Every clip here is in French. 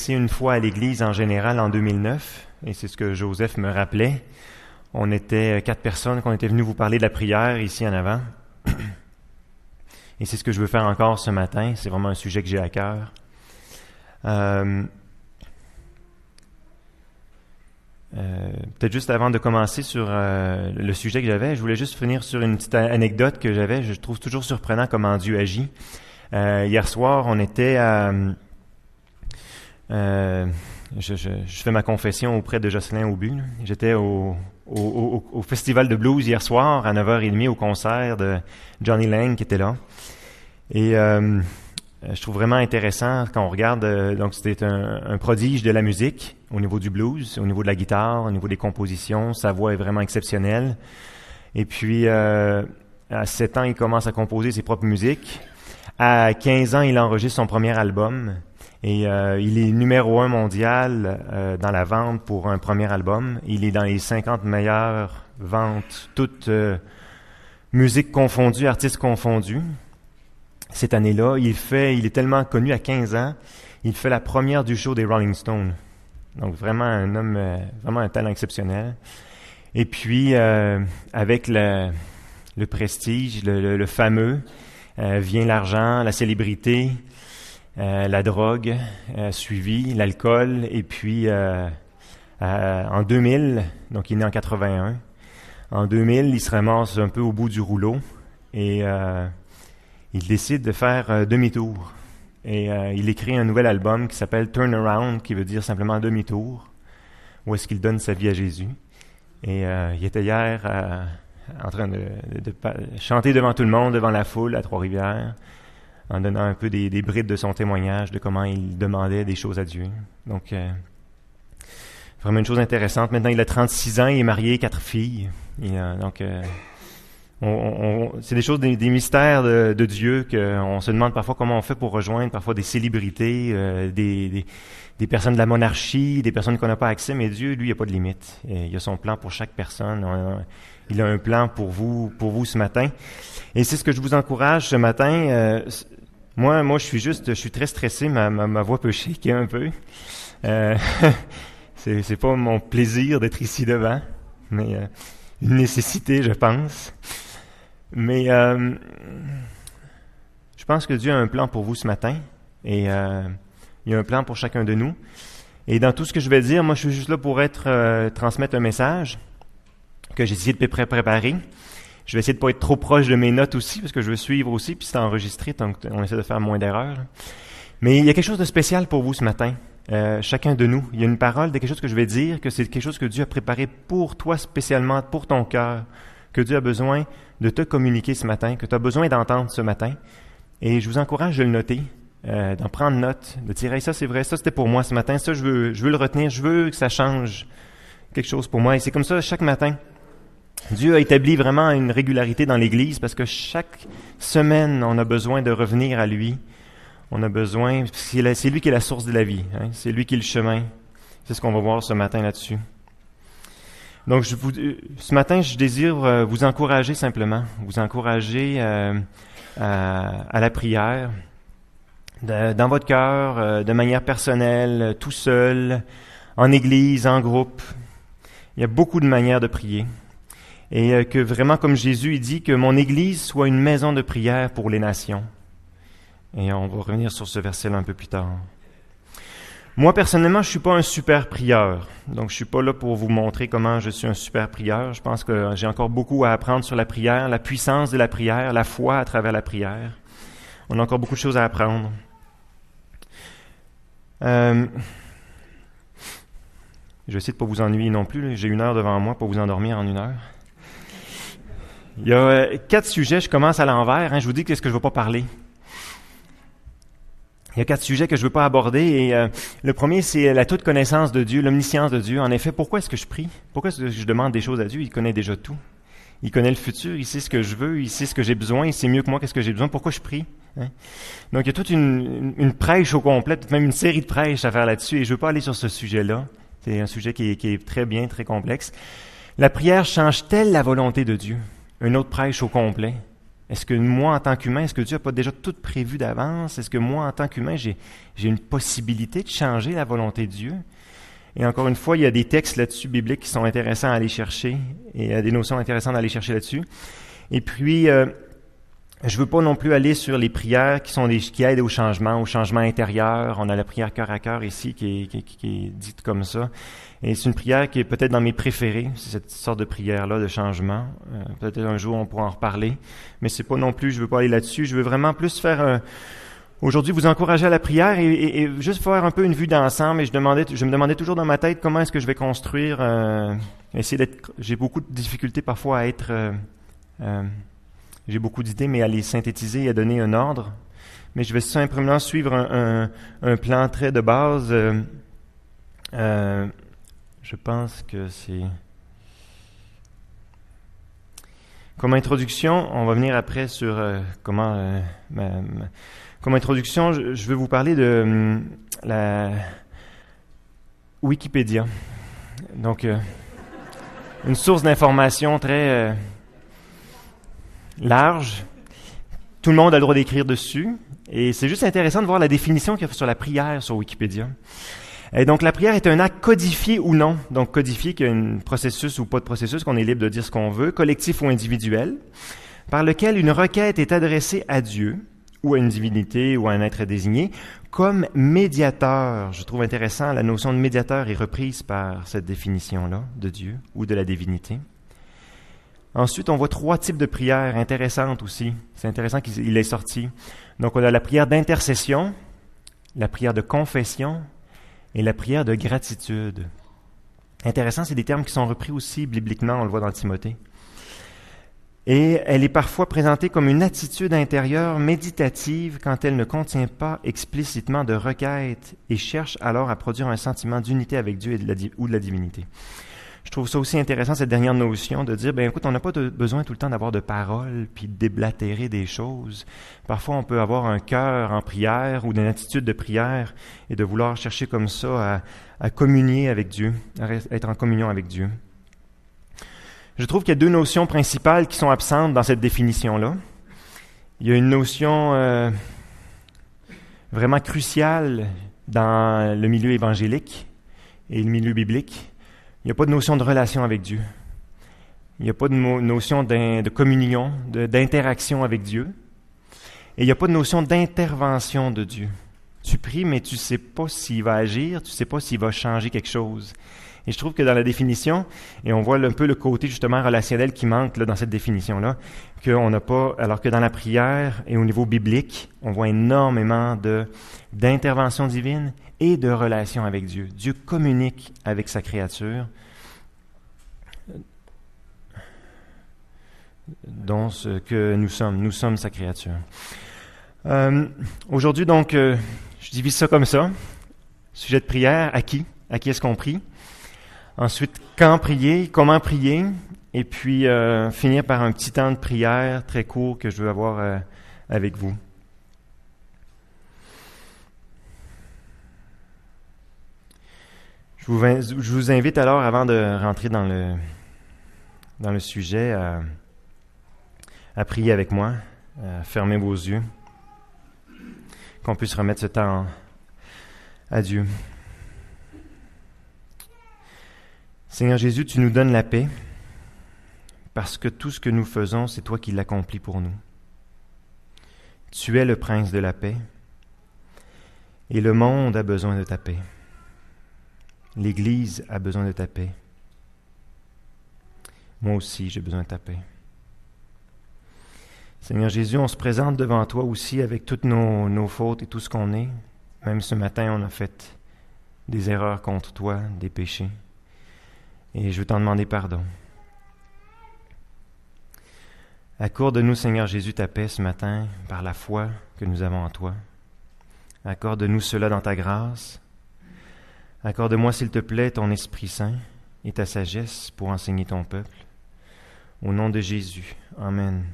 ici une fois à l'Église en général en 2009, et c'est ce que Joseph me rappelait. On était 4 personnes qu'on était venus vous parler de la prière ici en avant. Et c'est ce que je veux faire encore ce matin. C'est vraiment un sujet que j'ai à cœur. Peut-être juste avant de commencer sur le sujet que j'avais, je voulais juste finir sur une petite anecdote que j'avais. Je trouve toujours surprenant comment Dieu agit. Hier soir, on était à... je fais ma confession auprès de Jocelyn Aubu. J'étais au festival de blues hier soir à 9h30 au concert de Johnny Lang qui était là. Et je trouve vraiment intéressant quand on regarde, donc c'était un prodige de la musique au niveau du blues, au niveau de la guitare, au niveau des compositions. Sa voix est vraiment exceptionnelle. Et puis, à 7 ans, il commence à composer ses propres musiques. À 15 ans, il enregistre son premier album. Et il est numéro 1 mondial dans la vente pour un premier album. Il est dans les 50 meilleures ventes, toutes musiques confondues, artistes confondus. Cette année-là, il est tellement connu à 15 ans, il fait la première du show des Rolling Stones. Donc vraiment un homme, vraiment un talent exceptionnel. Et puis, avec le prestige, le fameux, vient l'argent, la célébrité, la drogue, suivi, l'alcool. Et puis, en 2000, donc il est né en 81, en 2000, il se ramasse un peu au bout du rouleau et il décide de faire demi-tour. Et il écrit un nouvel album qui s'appelle Turn Around, qui veut dire simplement demi-tour, où est-ce qu'il donne sa vie à Jésus. Et il était hier en train de chanter devant tout le monde, devant la foule à Trois-Rivières, en donnant un peu des brides de son témoignage, de comment il demandait des choses à Dieu. Donc, vraiment une chose intéressante. Maintenant, il a 36 ans, il est marié, 4 filles. Et, donc, c'est des choses, des mystères de Dieu qu'on se demande parfois comment on fait pour rejoindre parfois des célébrités, des personnes de la monarchie, des personnes qu'on n'a pas accès, mais Dieu, lui, il n'y a pas de limite. Il a son plan pour chaque personne. Il a un plan pour vous ce matin. Et c'est ce que je vous encourage ce matin. Moi, je suis très stressé. Ma voix peut shaker un peu. C'est pas mon plaisir d'être ici devant, mais une nécessité, je pense. Mais je pense que Dieu a un plan pour vous ce matin. Et il y a un plan pour chacun de nous. Et dans tout ce que je vais dire, moi, je suis juste là pour transmettre un message que j'ai essayé de préparer. Je vais essayer de pas être trop proche de mes notes aussi, parce que je veux suivre aussi, puis c'est enregistré, donc on essaie de faire moins d'erreurs. Mais il y a quelque chose de spécial pour vous ce matin, chacun de nous. Il y a une parole de quelque chose que je vais dire, que c'est quelque chose que Dieu a préparé pour toi spécialement, pour ton cœur, que Dieu a besoin de te communiquer ce matin, que tu as besoin d'entendre ce matin. Et je vous encourage de le noter, d'en prendre note, de dire hey, « ça c'est vrai, ça c'était pour moi ce matin, ça je veux le retenir, je veux que ça change quelque chose pour moi. » Et c'est comme ça chaque matin. Dieu a établi vraiment une régularité dans l'Église parce que chaque semaine, on a besoin de revenir à lui. On a besoin, c'est lui qui est la source de la vie, hein? C'est lui qui est le chemin. C'est ce qu'on va voir ce matin là-dessus. Donc, ce matin, je désire vous encourager simplement, vous encourager à la prière, dans votre cœur, de manière personnelle, tout seul, en Église, en groupe. Il y a beaucoup de manières de prier. Et que vraiment, comme Jésus, il dit que mon Église soit une maison de prière pour les nations. Et on va revenir sur ce verset-là un peu plus tard. Moi, personnellement, je suis pas un super prieur. Donc, je suis pas là pour vous montrer comment je suis un super prieur. Je pense que j'ai encore beaucoup à apprendre sur la prière, la puissance de la prière, la foi à travers la prière. On a encore beaucoup de choses à apprendre. Je vais essayer de pas vous ennuyer non plus. J'ai 1 heure devant moi pour vous endormir en 1 heure. Il y a 4 sujets, je commence à l'envers. Je vous dis qu'est-ce que je ne veux pas parler. Il y a 4 sujets que je ne veux pas aborder. Et le premier, c'est la toute connaissance de Dieu, l'omniscience de Dieu. En effet, pourquoi est-ce que je prie? Pourquoi est-ce que je demande des choses à Dieu? Il connaît déjà tout. Il connaît le futur, il sait ce que je veux, il sait ce que j'ai besoin, il sait mieux que moi qu'est-ce que j'ai besoin. Pourquoi je prie? Donc, il y a toute une prêche au complet, peut-être même une série de prêches à faire là-dessus. Et je ne veux pas aller sur ce sujet-là. C'est un sujet qui est très bien, très complexe. La prière change-t-elle la volonté de Dieu? Une autre prêche au complet. Est-ce que moi, en tant qu'humain, est-ce que Dieu n'a pas déjà tout prévu d'avance? Est-ce que moi, en tant qu'humain, j'ai une possibilité de changer la volonté de Dieu? Et encore une fois, il y a des textes là-dessus bibliques qui sont intéressants à aller chercher, et il y a des notions intéressantes à aller chercher là-dessus. Et puis, je veux pas non plus aller sur les prières qui aident au changement intérieur. On a la prière cœur à cœur ici qui est dite comme ça. Et c'est une prière qui est peut-être dans mes préférées, c'est cette sorte de prière-là de changement. Peut-être un jour on pourra en reparler, mais c'est pas non plus, je veux pas aller là-dessus. Je veux vraiment plus faire aujourd'hui vous encourager à la prière et juste faire un peu une vue d'ensemble. Et je me demandais toujours dans ma tête comment est-ce que je vais construire. J'ai beaucoup de difficultés parfois à être. J'ai beaucoup d'idées, mais à les synthétiser et à donner un ordre. Mais je vais simplement suivre un plan très de base. Je pense que c'est... Comme introduction, on va venir après sur comment... Comme introduction, je veux vous parler de la Wikipédia. Donc, une source d'information très... large. Tout le monde a le droit d'écrire dessus. Et c'est juste intéressant de voir la définition qu'il y a sur la prière sur Wikipédia. Et donc, la prière est un acte codifié ou non. Donc, codifié, qu'il y a un processus ou pas de processus, qu'on est libre de dire ce qu'on veut, collectif ou individuel, par lequel une requête est adressée à Dieu, ou à une divinité, ou à un être désigné, comme médiateur. Je trouve intéressant, la notion de médiateur est reprise par cette définition-là de Dieu ou de la divinité. Ensuite, on voit 3 types de prières intéressantes aussi. C'est intéressant qu'il ait sorti. Donc, on a la prière d'intercession, la prière de confession et la prière de gratitude. Intéressant, c'est des termes qui sont repris aussi bibliquement, on le voit dans Timothée. Et elle est parfois présentée comme une attitude intérieure méditative quand elle ne contient pas explicitement de requête et cherche alors à produire un sentiment d'unité avec Dieu ou de la divinité. Je trouve ça aussi intéressant, cette dernière notion de dire, écoute, on n'a pas besoin tout le temps d'avoir de paroles puis de déblatérer des choses. Parfois, on peut avoir un cœur en prière ou une attitude de prière et de vouloir chercher comme ça à communier avec Dieu, à être en communion avec Dieu. Je trouve qu'il y a 2 notions principales qui sont absentes dans cette définition-là. Il y a une notion vraiment cruciale dans le milieu évangélique et le milieu biblique. Il n'y a pas de notion de relation avec Dieu. Il n'y a pas de notion de communion, d'interaction avec Dieu. Et il n'y a pas de notion d'intervention de Dieu. Tu pries, mais tu ne sais pas s'il va agir, tu ne sais pas s'il va changer quelque chose. Et je trouve que dans la définition, et on voit un peu le côté justement relationnel qui manque là, dans cette définition-là, qu'on n'a pas, alors que dans la prière et au niveau biblique, on voit énormément d'intervention divine et de relation avec Dieu. Dieu communique avec sa créature, dont ce que nous sommes sa créature. Aujourd'hui, donc, je divise ça comme ça. Sujet de prière, à qui est-ce qu'on prie? Ensuite, quand prier, comment prier? Et puis, finir par un petit temps de prière très court que je veux avoir avec vous. Je vous invite alors, avant de rentrer dans le sujet, à prier avec moi, à fermer vos yeux, qu'on puisse remettre ce temps à Dieu. Seigneur Jésus, tu nous donnes la paix parce que tout ce que nous faisons, c'est toi qui l'accomplis pour nous. Tu es le prince de la paix et le monde a besoin de ta paix. L'Église a besoin de ta paix. Moi aussi, j'ai besoin de ta paix. Seigneur Jésus, on se présente devant toi aussi avec toutes nos fautes et tout ce qu'on est. Même ce matin, on a fait des erreurs contre toi, des péchés. Et je veux t'en demander pardon. Accorde-nous, Seigneur Jésus, ta paix ce matin par la foi que nous avons en toi. Accorde-nous cela dans ta grâce. Accorde-moi, s'il te plaît, ton Esprit Saint et ta sagesse pour enseigner ton peuple. Au nom de Jésus. Amen.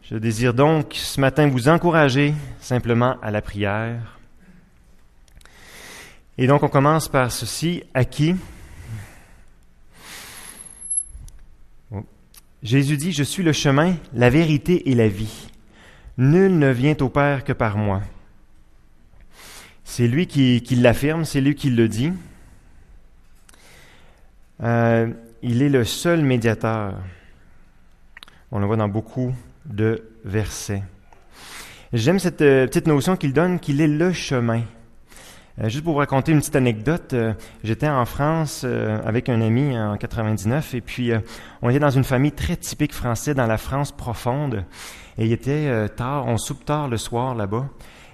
Je désire donc ce matin vous encourager simplement à la prière. Et donc on commence par ceci, à qui? Jésus dit, « Je suis le chemin, la vérité et la vie. Nul ne vient au Père que par moi. » C'est lui qui l'affirme, c'est lui qui le dit. Il est le seul médiateur. On le voit dans beaucoup de versets. J'aime cette petite notion qu'il donne, qu'il est le chemin. Juste pour vous raconter une petite anecdote, j'étais en France avec un ami en 99 et puis on était dans une famille très typique française dans la France profonde et il était tard, on soupe tard le soir là-bas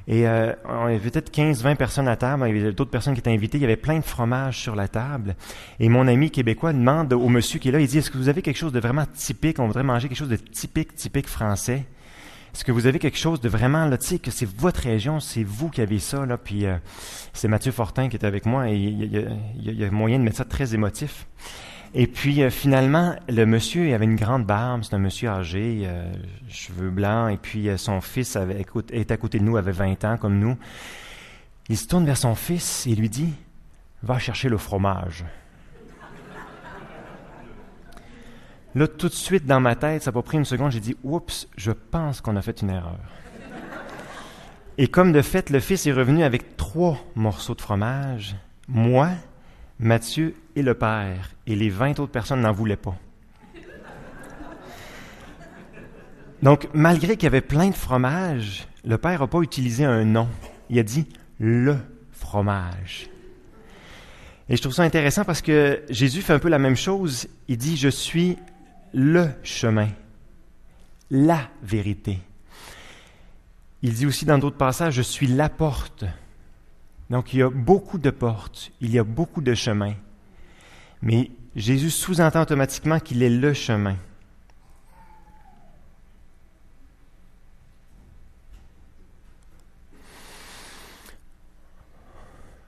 et on avait peut-être 15-20 personnes à table, il y avait d'autres personnes qui étaient invitées, il y avait plein de fromage sur la table et mon ami québécois demande au monsieur qui est là, il dit « Est-ce que vous avez quelque chose de vraiment typique? On voudrait manger quelque chose de typique français. » Est-ce que vous avez quelque chose de vraiment, là, tu sais, que c'est votre région, c'est vous qui avez ça, là, puis c'est Mathieu Fortin qui était avec moi, et il y a moyen de mettre ça très émotif. Et puis, finalement, le monsieur, il avait une grande barbe, c'est un monsieur âgé, cheveux blancs, et puis son fils est à côté de nous, avait 20 ans, comme nous. Il se tourne vers son fils et lui dit, « Va chercher le fromage. » Là, tout de suite, dans ma tête, ça n'a pas pris une seconde, j'ai dit « Oups, je pense qu'on a fait une erreur. » Et comme de fait, le fils est revenu avec 3 morceaux de fromage, moi, Mathieu et le père, et les 20 autres personnes n'en voulaient pas. Donc, malgré qu'il y avait plein de fromage, le père n'a pas utilisé un nom. Il a dit « le fromage ». Et je trouve ça intéressant parce que Jésus fait un peu la même chose. Il dit « Je suis le chemin, la vérité. » Il dit aussi dans d'autres passages, « Je suis la porte. » Donc, il y a beaucoup de portes, il y a beaucoup de chemins. Mais Jésus sous-entend automatiquement qu'il est le chemin.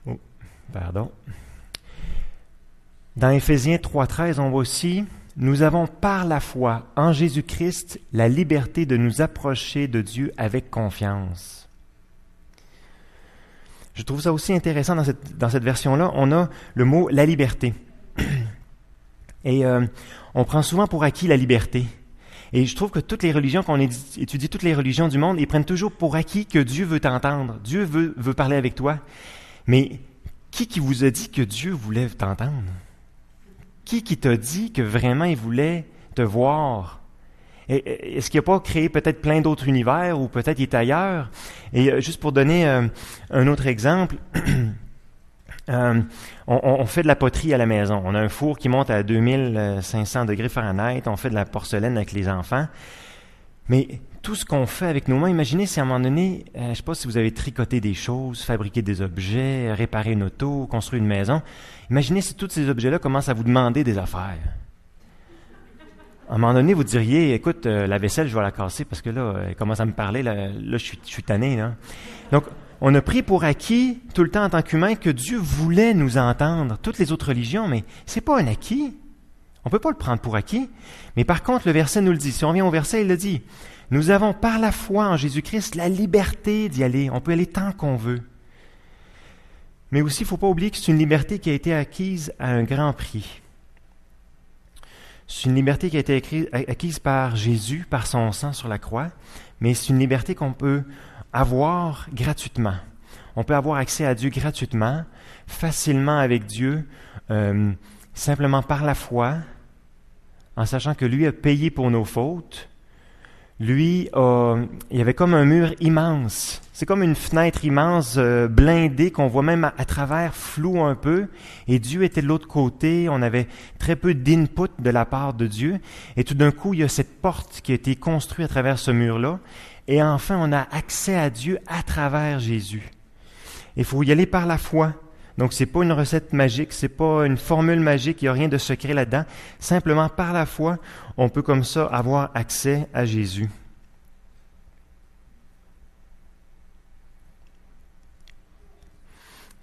Oh, pardon. Dans Éphésiens 3,13, on voit aussi « Nous avons par la foi en Jésus-Christ la liberté de nous approcher de Dieu avec confiance. » Je trouve ça aussi intéressant dans cette version-là. On a le mot « la liberté ». Et on prend souvent pour acquis la liberté. Et je trouve que toutes les religions, qu'on étudie toutes les religions du monde, ils prennent toujours pour acquis que Dieu veut t'entendre. Dieu veut parler avec toi. Mais qui vous a dit que Dieu voulait t'entendre? Qui t'a dit que vraiment il voulait te voir? Est-ce qu'il n'a pas créé peut-être plein d'autres univers ou peut-être il est ailleurs? Et juste pour donner un autre exemple, on fait de la poterie à la maison. On a un four qui monte à 2500 degrés Fahrenheit. On fait de la porcelaine avec les enfants. Mais tout ce qu'on fait avec nos mains, imaginez si à un moment donné, je ne sais pas si vous avez tricoté des choses, fabriqué des objets, réparé une auto, construit une maison. Imaginez si tous ces objets-là commencent à vous demander des affaires. À un moment donné, vous diriez, écoute, la vaisselle, je vais la casser parce que là, elle commence à me parler, là je suis tanné. Là. Donc, on a pris pour acquis tout le temps en tant qu'humain que Dieu voulait nous entendre. Toutes les autres religions, mais c'est pas un acquis. On ne peut pas le prendre pour acquis. Mais par contre, le verset nous le dit. Si on revient au verset, il le dit. Nous avons par la foi en Jésus-Christ la liberté d'y aller. On peut aller tant qu'on veut. Mais aussi, il ne faut pas oublier que c'est une liberté qui a été acquise à un grand prix. C'est une liberté qui a été acquise par Jésus, par son sang sur la croix, mais c'est une liberté qu'on peut avoir gratuitement. On peut avoir accès à Dieu gratuitement, facilement avec Dieu, simplement par la foi, en sachant que lui a payé pour nos fautes. Lui, il y avait comme un mur immense. C'est comme une fenêtre immense, blindée, qu'on voit même à travers, flou un peu. Et Dieu était de l'autre côté. On avait très peu d'input de la part de Dieu. Et tout d'un coup, il y a cette porte qui a été construite à travers ce mur-là. Et enfin, on a accès à Dieu à travers Jésus. Il faut y aller par la foi. Donc, c'est pas une recette magique, c'est pas une formule magique, il n'y a rien de secret là-dedans. Simplement, par la foi, on peut comme ça avoir accès à Jésus.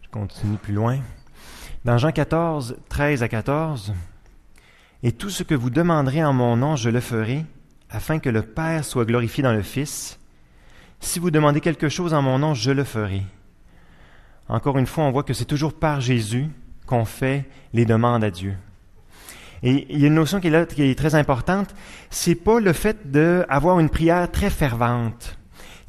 Je continue plus loin. Dans Jean 14, 13 à 14, « Et tout ce que vous demanderez en mon nom, je le ferai, afin que le Père soit glorifié dans le Fils. Si vous demandez quelque chose en mon nom, je le ferai. » Encore une fois, on voit que c'est toujours par Jésus qu'on fait les demandes à Dieu. Et il y a une notion qui est là, qui est très importante. C'est pas le fait d'avoir une prière très fervente.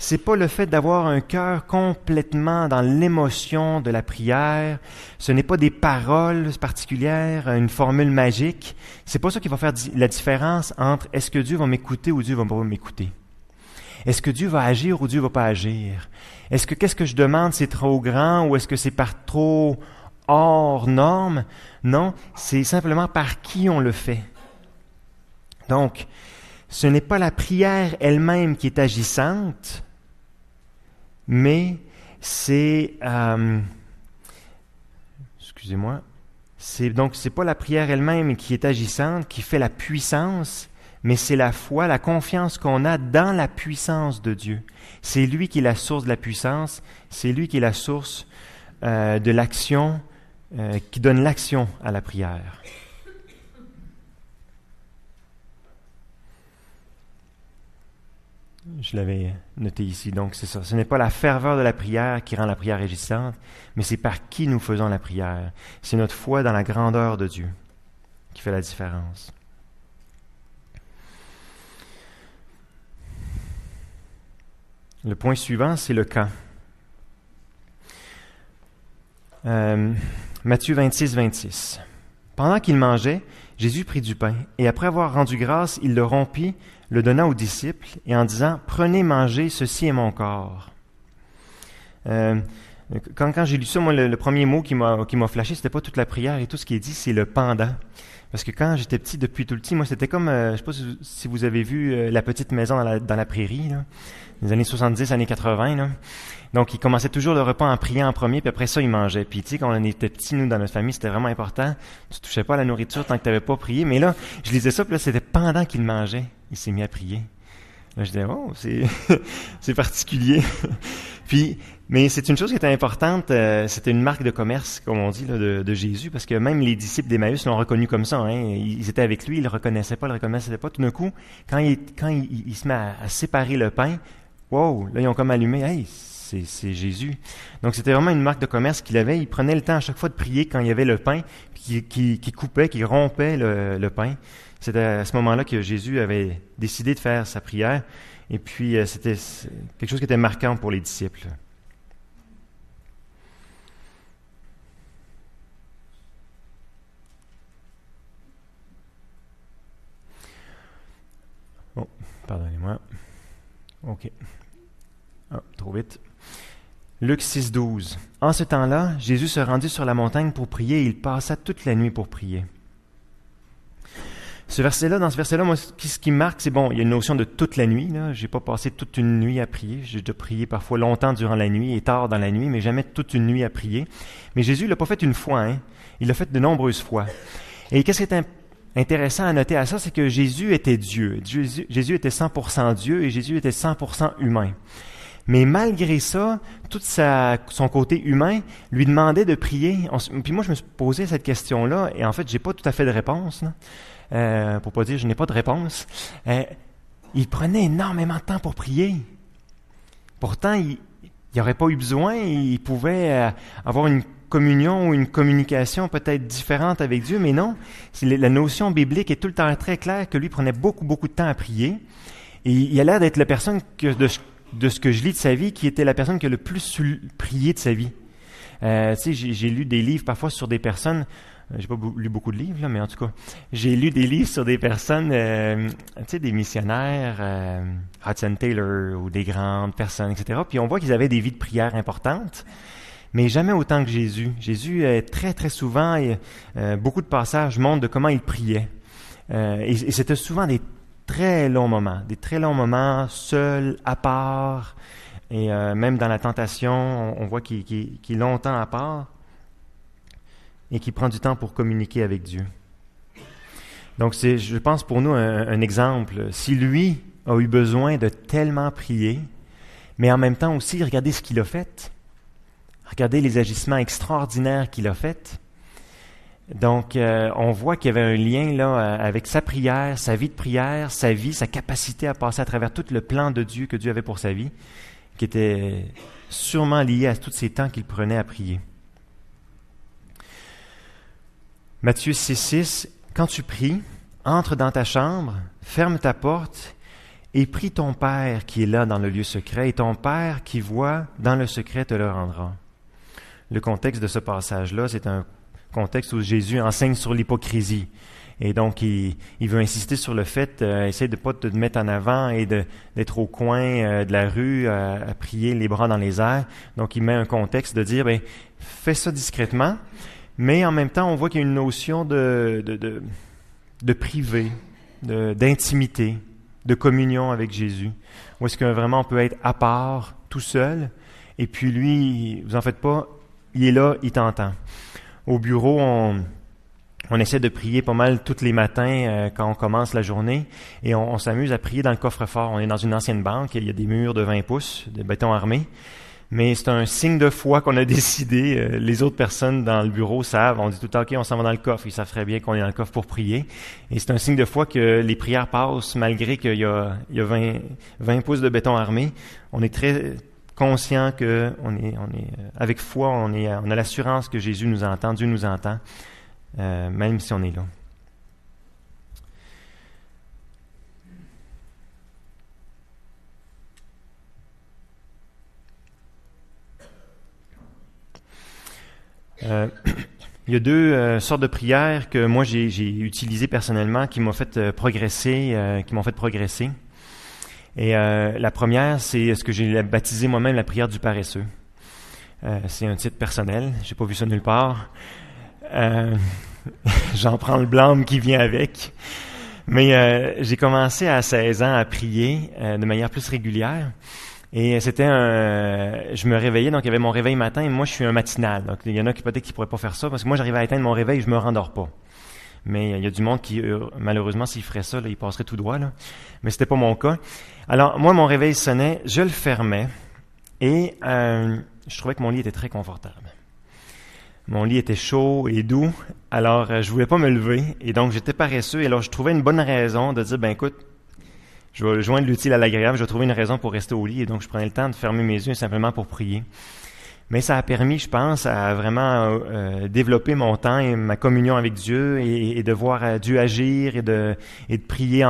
C'est pas le fait d'avoir un cœur complètement dans l'émotion de la prière. Ce n'est pas des paroles particulières, une formule magique. C'est pas ça qui va faire la différence entre est-ce que Dieu va m'écouter ou Dieu va pas m'écouter. Est-ce que Dieu va agir ou Dieu va pas agir? Est-ce que qu'est-ce que je demande, c'est trop grand ou est-ce que c'est par trop hors norme? Non, c'est simplement par qui on le fait. Donc, ce n'est pas la prière elle-même qui est agissante, mais c'est c'est pas la prière elle-même qui est agissante, qui fait la puissance, mais c'est la foi, la confiance qu'on a dans la puissance de Dieu. C'est lui qui est la source de la puissance, c'est lui qui est la source de l'action, qui donne l'action à la prière. Je l'avais noté ici, donc c'est ça. Ce n'est pas la ferveur de la prière qui rend la prière agissante, mais c'est par qui nous faisons la prière. C'est notre foi dans la grandeur de Dieu qui fait la différence. Le point suivant, c'est le quand. Matthieu 26, 26. Pendant qu'il mangeait, Jésus prit du pain, et après avoir rendu grâce, il le rompit, le donna aux disciples, et en disant « Prenez, mangez, ceci est mon corps. » Quand j'ai lu ça, moi, le premier mot qui m'a flashé, c'était pas toute la prière et tout ce qui est dit, c'est le pendant. Parce que quand j'étais petit, depuis tout le temps, moi, c'était comme, je sais pas si vous avez vu La petite maison dans la prairie, là, les années 70, années 80, là. Donc, il commençait toujours le repas en priant en premier, puis après ça, il mangeait. Puis, tu sais, quand on était petits, nous, dans notre famille, c'était vraiment important. Tu touchais pas à la nourriture tant que tu n'avais pas prié. Mais là, je lisais ça, puis là, c'était pendant qu'il mangeait, il s'est mis à prier. Là, je disais, oh, c'est particulier. Puis, mais c'est une chose qui était importante, c'était une marque de commerce, comme on dit, là, de Jésus, parce que même les disciples d'Emmaüs l'ont reconnu comme ça. Hein. Ils étaient avec lui, ils le reconnaissaient pas, ils le reconnaissaient pas. Tout d'un coup, quand il se met à séparer le pain, wow, là, ils ont comme allumé, hey, c'est Jésus. Donc, c'était vraiment une marque de commerce qu'il avait. Il prenait le temps à chaque fois de prier quand il y avait le pain, puis qui coupait, qui rompait le pain. C'était à ce moment-là que Jésus avait décidé de faire sa prière. Et puis, c'était quelque chose qui était marquant pour les disciples. Oh, pardonnez-moi. OK. Ah, trop vite. Luc 6, 12. En ce temps-là, Jésus se rendit sur la montagne pour prier et il passa toute la nuit pour prier. Dans ce verset-là, moi, ce qui me marque, c'est bon, il y a une notion de toute la nuit. Là. J'ai pas passé toute une nuit à prier. J'ai déjà prié parfois longtemps durant la nuit et tard dans la nuit, mais jamais toute une nuit à prier. Mais Jésus l'a pas fait une fois, hein. Il l'a fait de nombreuses fois. Et qu'est-ce qui est intéressant à noter à ça, c'est que Jésus était Dieu. Jésus était 100% Dieu et Jésus était 100% humain. Mais malgré ça, tout son côté humain lui demandait de prier. Puis moi, je me suis posé cette question-là, et en fait, j'ai pas tout à fait de réponse, là. Pour pas dire je n'ai pas de réponse. Il prenait énormément de temps pour prier. Pourtant, il n'aurait pas eu besoin, il pouvait avoir une communion ou une communication peut-être différente avec Dieu, mais non. La notion biblique est tout le temps très claire que lui prenait beaucoup, beaucoup de temps à prier. Et il a l'air d'être la personne de ce que je lis de sa vie, qui était la personne qui a le plus prié de sa vie. Tu sais, j'ai lu des livres parfois sur des personnes, j'ai pas lu beaucoup de livres, là, mais en tout cas, j'ai lu des livres sur des personnes, tu sais, des missionnaires, Hudson Taylor, ou des grandes personnes, etc. Puis on voit qu'ils avaient des vies de prière importantes, mais jamais autant que Jésus. Jésus, très, très souvent, beaucoup de passages montrent de comment il priait. Et c'était souvent des très longs moments, seul, à part, et même dans la tentation, on voit qu'il est longtemps à part et qu'il prend du temps pour communiquer avec Dieu. Donc c'est, je pense pour nous, un exemple. Si lui a eu besoin de tellement prier, mais en même temps aussi, regardez ce qu'il a fait. Regardez les agissements extraordinaires qu'il a faits. Donc, on voit qu'il y avait un lien là avec sa prière, sa vie de prière, sa vie, sa capacité à passer à travers tout le plan de Dieu que Dieu avait pour sa vie, qui était sûrement lié à tous ces temps qu'il prenait à prier. Matthieu 6, 6. quand tu pries, entre dans ta chambre, ferme ta porte et prie ton Père qui est là dans le lieu secret, et ton Père qui voit dans le secret te le rendra. » Le contexte de ce passage-là, c'est un contexte où Jésus enseigne sur l'hypocrisie. Et donc, il veut insister sur le fait, essaye de ne pas te mettre en avant et d'être au coin de la rue à prier les bras dans les airs. Donc, il met un contexte de dire, fais ça discrètement, mais en même temps, on voit qu'il y a une notion de privé, d'intimité, de communion avec Jésus. Où est-ce que vraiment on peut être à part, tout seul, et puis lui, vous en faites pas, il est là, il t'entend. Au bureau, on essaie de prier pas mal tous les matins quand on commence la journée et on s'amuse à prier dans le coffre-fort. On est dans une ancienne banque, il y a des murs de 20 pouces de béton armé, mais c'est un signe de foi qu'on a décidé. Les autres personnes dans le bureau savent, on dit tout le temps, OK, on s'en va dans le coffre. Ils savent très bien qu'on est dans le coffre pour prier. Et c'est un signe de foi que les prières passent malgré qu'il y a 20 pouces de béton armé. On est très conscient que on est avec foi, on a l'assurance que Jésus nous entend, Dieu nous entend. Même si on est là. Il y a deux sortes de prières que moi j'ai utilisées personnellement qui m'ont fait progresser, Et la première, c'est ce que j'ai baptisé moi-même la prière du paresseux. C'est un titre personnel, j'ai pas vu ça nulle part. J'en prends le blâme qui vient avec. Mais j'ai commencé à 16 ans à prier de manière plus régulière. Et c'était je me réveillais, donc il y avait mon réveil matin, et moi je suis un matinal. Donc il y en a qui peut-être qui pourraient pas faire ça, parce que moi j'arrivais à éteindre mon réveil et je me rendors pas. Mais il y a du monde qui, malheureusement, s'il ferait ça, là, il passerait tout droit, là. Mais c'était pas mon cas. Alors, moi, mon réveil sonnait, je le fermais, et je trouvais que mon lit était très confortable. Mon lit était chaud et doux, alors je voulais pas me lever, et donc j'étais paresseux, et alors je trouvais une bonne raison de dire, écoute, je vais joindre l'utile à l'agréable, je vais trouver une raison pour rester au lit, et donc je prenais le temps de fermer mes yeux simplement pour prier. Mais ça a permis, je pense, à vraiment développer mon temps et ma communion avec Dieu et de voir Dieu agir et de prier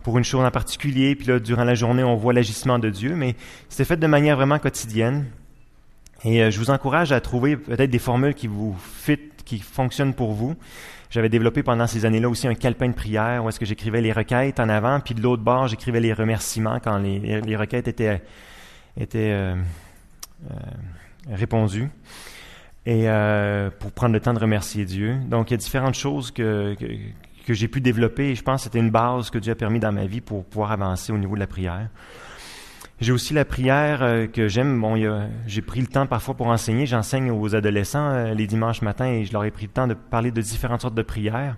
pour une chose en particulier. Puis là, durant la journée, on voit l'agissement de Dieu, mais c'était fait de manière vraiment quotidienne. Et je vous encourage à trouver peut-être des formules qui vous fit, qui fonctionnent pour vous. J'avais développé pendant ces années-là aussi un calepin de prière où est-ce que j'écrivais les requêtes en avant, puis de l'autre bord, j'écrivais les remerciements quand les requêtes étaient répondu et pour prendre le temps de remercier Dieu. Donc, il y a différentes choses que j'ai pu développer et je pense que c'était une base que Dieu a permis dans ma vie pour pouvoir avancer au niveau de la prière. J'ai aussi la prière que j'aime. Bon, j'ai pris le temps parfois pour enseigner. J'enseigne aux adolescents les dimanches matins et je leur ai pris le temps de parler de différentes sortes de prières.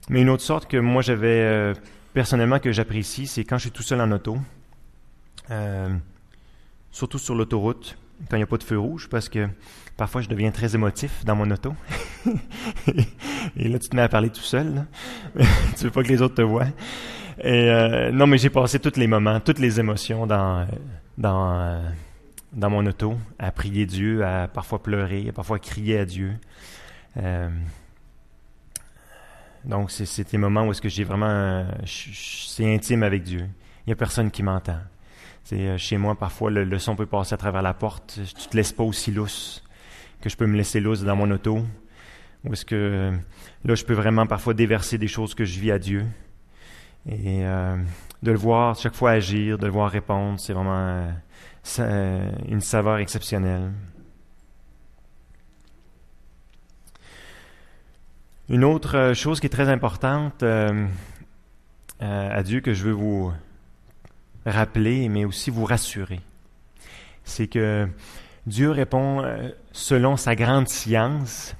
Mais une autre sorte que moi j'avais personnellement que j'apprécie, c'est quand je suis tout seul en auto, surtout sur l'autoroute, quand il n'y a pas de feu rouge, parce que parfois je deviens très émotif dans mon auto. Et là, tu te mets à parler tout seul. Là. Tu veux pas que les autres te voient. Et non, mais j'ai passé tous les moments, toutes les émotions dans mon auto, à prier Dieu, à parfois pleurer, à parfois crier à Dieu. Donc, c'est des moments où est-ce que j'ai vraiment... c'est intime avec Dieu. Il n'y a personne qui m'entend. Chez moi, parfois, le son peut passer à travers la porte. Tu te laisses pas aussi lousse que je peux me laisser lousse dans mon auto. Ou est-ce que là, je peux vraiment parfois déverser des choses que je vis à Dieu. Et de le voir chaque fois agir, de le voir répondre, c'est vraiment une saveur exceptionnelle. Une autre chose qui est très importante à Dieu que je veux vous rappeler, mais aussi vous rassurer, c'est que Dieu répond selon sa grande science,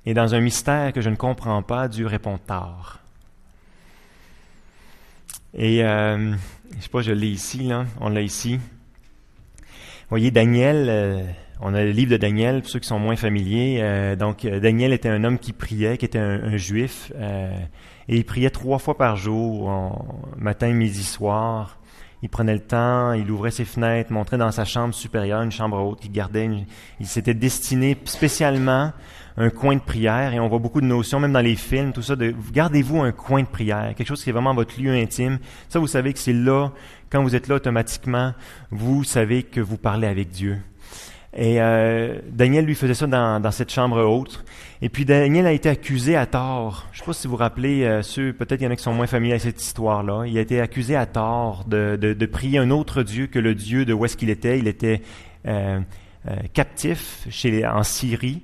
et dans un mystère que je ne comprends pas, Dieu répond tard. Et je sais pas, je l'ai ici, là, on l'a ici. Vous voyez, Daniel, on a le livre de Daniel, pour ceux qui sont moins familiers. Donc, Daniel était un homme qui priait, qui était un juif, et il priait 3 fois par jour, matin, midi, soir. Il prenait le temps, il ouvrait ses fenêtres, montrait dans sa chambre supérieure, une chambre haute, il s'était destiné spécialement un coin de prière, et on voit beaucoup de notions, même dans les films, tout ça, gardez-vous un coin de prière, quelque chose qui est vraiment votre lieu intime. Ça, vous savez que c'est là, quand vous êtes là automatiquement, vous savez que vous parlez avec Dieu. Et Daniel, lui, faisait ça dans cette chambre haute. Et puis Daniel a été accusé à tort. Je ne sais pas si vous vous rappelez, peut-être il y en a qui sont moins familiers avec cette histoire-là. Il a été accusé à tort de prier un autre Dieu que le Dieu de où est-ce qu'il était. Il était captif en Syrie.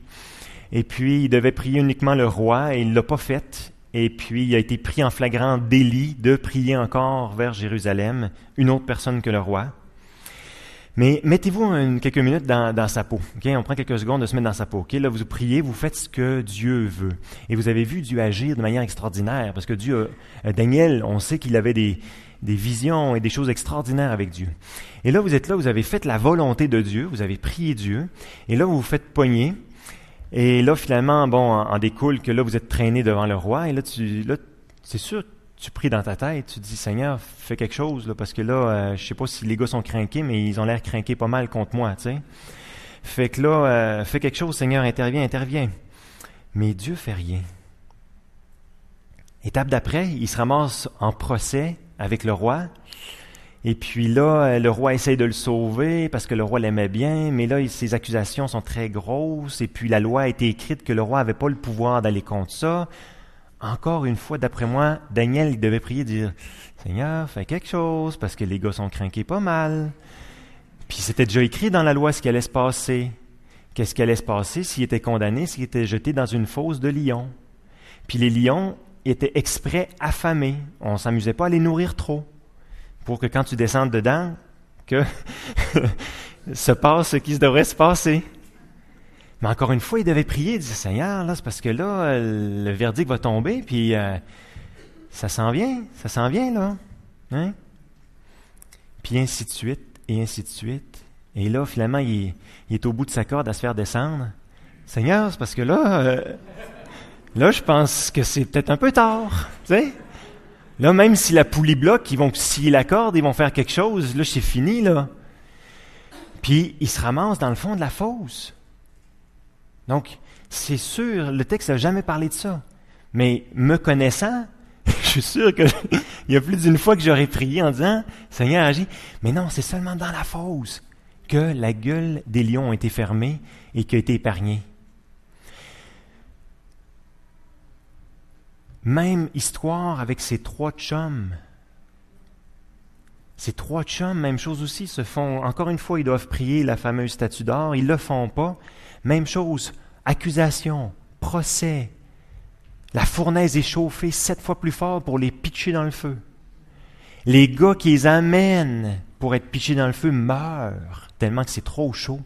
Et puis il devait prier uniquement le roi et il ne l'a pas fait. Et puis il a été pris en flagrant délit de prier encore vers Jérusalem, une autre personne que le roi. Mais mettez-vous quelques minutes dans sa peau. Okay? On prend quelques secondes de se mettre dans sa peau. Okay? Là, vous priez, vous faites ce que Dieu veut. Et vous avez vu Dieu agir de manière extraordinaire. Parce que Daniel, on sait qu'il avait des visions et des choses extraordinaires avec Dieu. Et là, vous avez fait la volonté de Dieu, vous avez prié Dieu. Et là, vous vous faites pogner. Et là, finalement, en découle que là, vous êtes traîné devant le roi. Et là, c'est sûr tu pries dans ta tête, tu te dis, Seigneur, fais quelque chose, là, parce que là, je sais pas si les gars sont crinqués, mais ils ont l'air crinqués pas mal contre moi, tu sais. Fait que là, fais quelque chose, Seigneur, interviens. Mais Dieu fait rien. Étape d'après, il se ramasse en procès avec le roi. Et puis là, le roi essaye de le sauver parce que le roi l'aimait bien, mais là, ses accusations sont très grosses. Et puis la loi a été écrite que le roi n'avait pas le pouvoir d'aller contre ça. Encore une fois, d'après moi, Daniel, il devait prier, dire « Seigneur, fais quelque chose, parce que les gars sont crinqués pas mal. » Puis c'était déjà écrit dans la loi ce qui allait se passer. Qu'est-ce qui allait se passer s'il était condamné, s'il était jeté dans une fosse de lions? Puis les lions étaient exprès affamés. On ne s'amusait pas à les nourrir trop. Pour que quand tu descendes dedans, que se passe ce qui devrait se passer. Mais encore une fois, il devait prier, il disait, Seigneur, là, c'est parce que là, le verdict va tomber, puis ça s'en vient, là. Hein? Puis ainsi de suite, et ainsi de suite. Et là, finalement, il est au bout de sa corde à se faire descendre. Seigneur, c'est parce que là, je pense que c'est peut-être un peu tard, tu sais. Là, même si la poulie bloque, ils vont scier la corde, ils vont faire quelque chose, là, c'est fini, là. Puis, il se ramasse dans le fond de la fosse. Donc, c'est sûr, le texte n'a jamais parlé de ça. Mais me connaissant, je suis sûr qu'il y a plus d'une fois que j'aurais prié en disant « Seigneur, agis ». Mais non, c'est seulement dans la fosse que la gueule des lions a été fermée et qui a été épargnée. Même histoire avec ces trois chums. Ces trois chums, même chose aussi, se font, encore une fois, ils doivent prier la fameuse statue d'or, ils ne le font pas. Même chose, accusation, procès. La fournaise est chauffée 7 fois plus fort pour les pitcher dans le feu. Les gars qui les amènent pour être pitchés dans le feu meurent tellement que c'est trop chaud.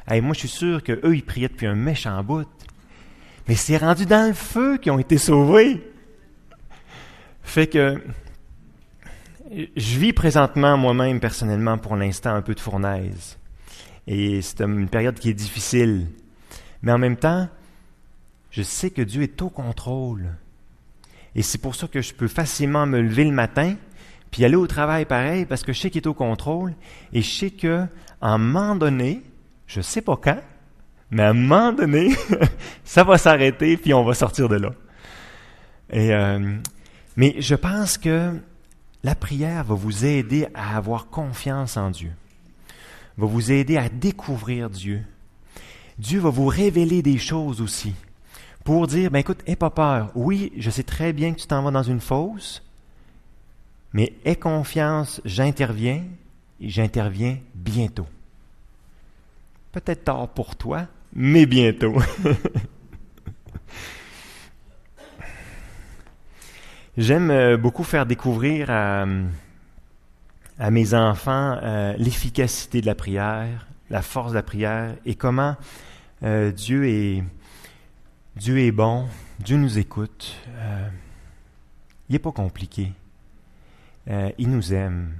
Hey, moi, je suis sûr qu'eux, ils priaient depuis un méchant bout. Mais c'est rendu dans le feu qu'ils ont été sauvés. Fait que je vis présentement moi-même, personnellement, pour l'instant, un peu de fournaise. Et c'est une période qui est difficile. Mais en même temps, je sais que Dieu est au contrôle. Et c'est pour ça que je peux facilement me lever le matin puis aller au travail pareil, parce que je sais qu'il est au contrôle. Et je sais qu'à un moment donné, je ne sais pas quand, mais à un moment donné, ça va s'arrêter puis on va sortir de là. Mais je pense que la prière va vous aider à avoir confiance en Dieu. Va vous aider à découvrir Dieu. Dieu va vous révéler des choses aussi pour dire, ben écoute, aie pas peur. Oui, je sais très bien que tu t'en vas dans une fosse, mais aie confiance, j'interviens et j'interviens bientôt. Peut-être tard pour toi, mais bientôt. J'aime beaucoup faire découvrir à mes enfants l'efficacité de la prière, la force de la prière et comment Dieu est bon, Dieu nous écoute. Il n'est pas compliqué. Il nous aime.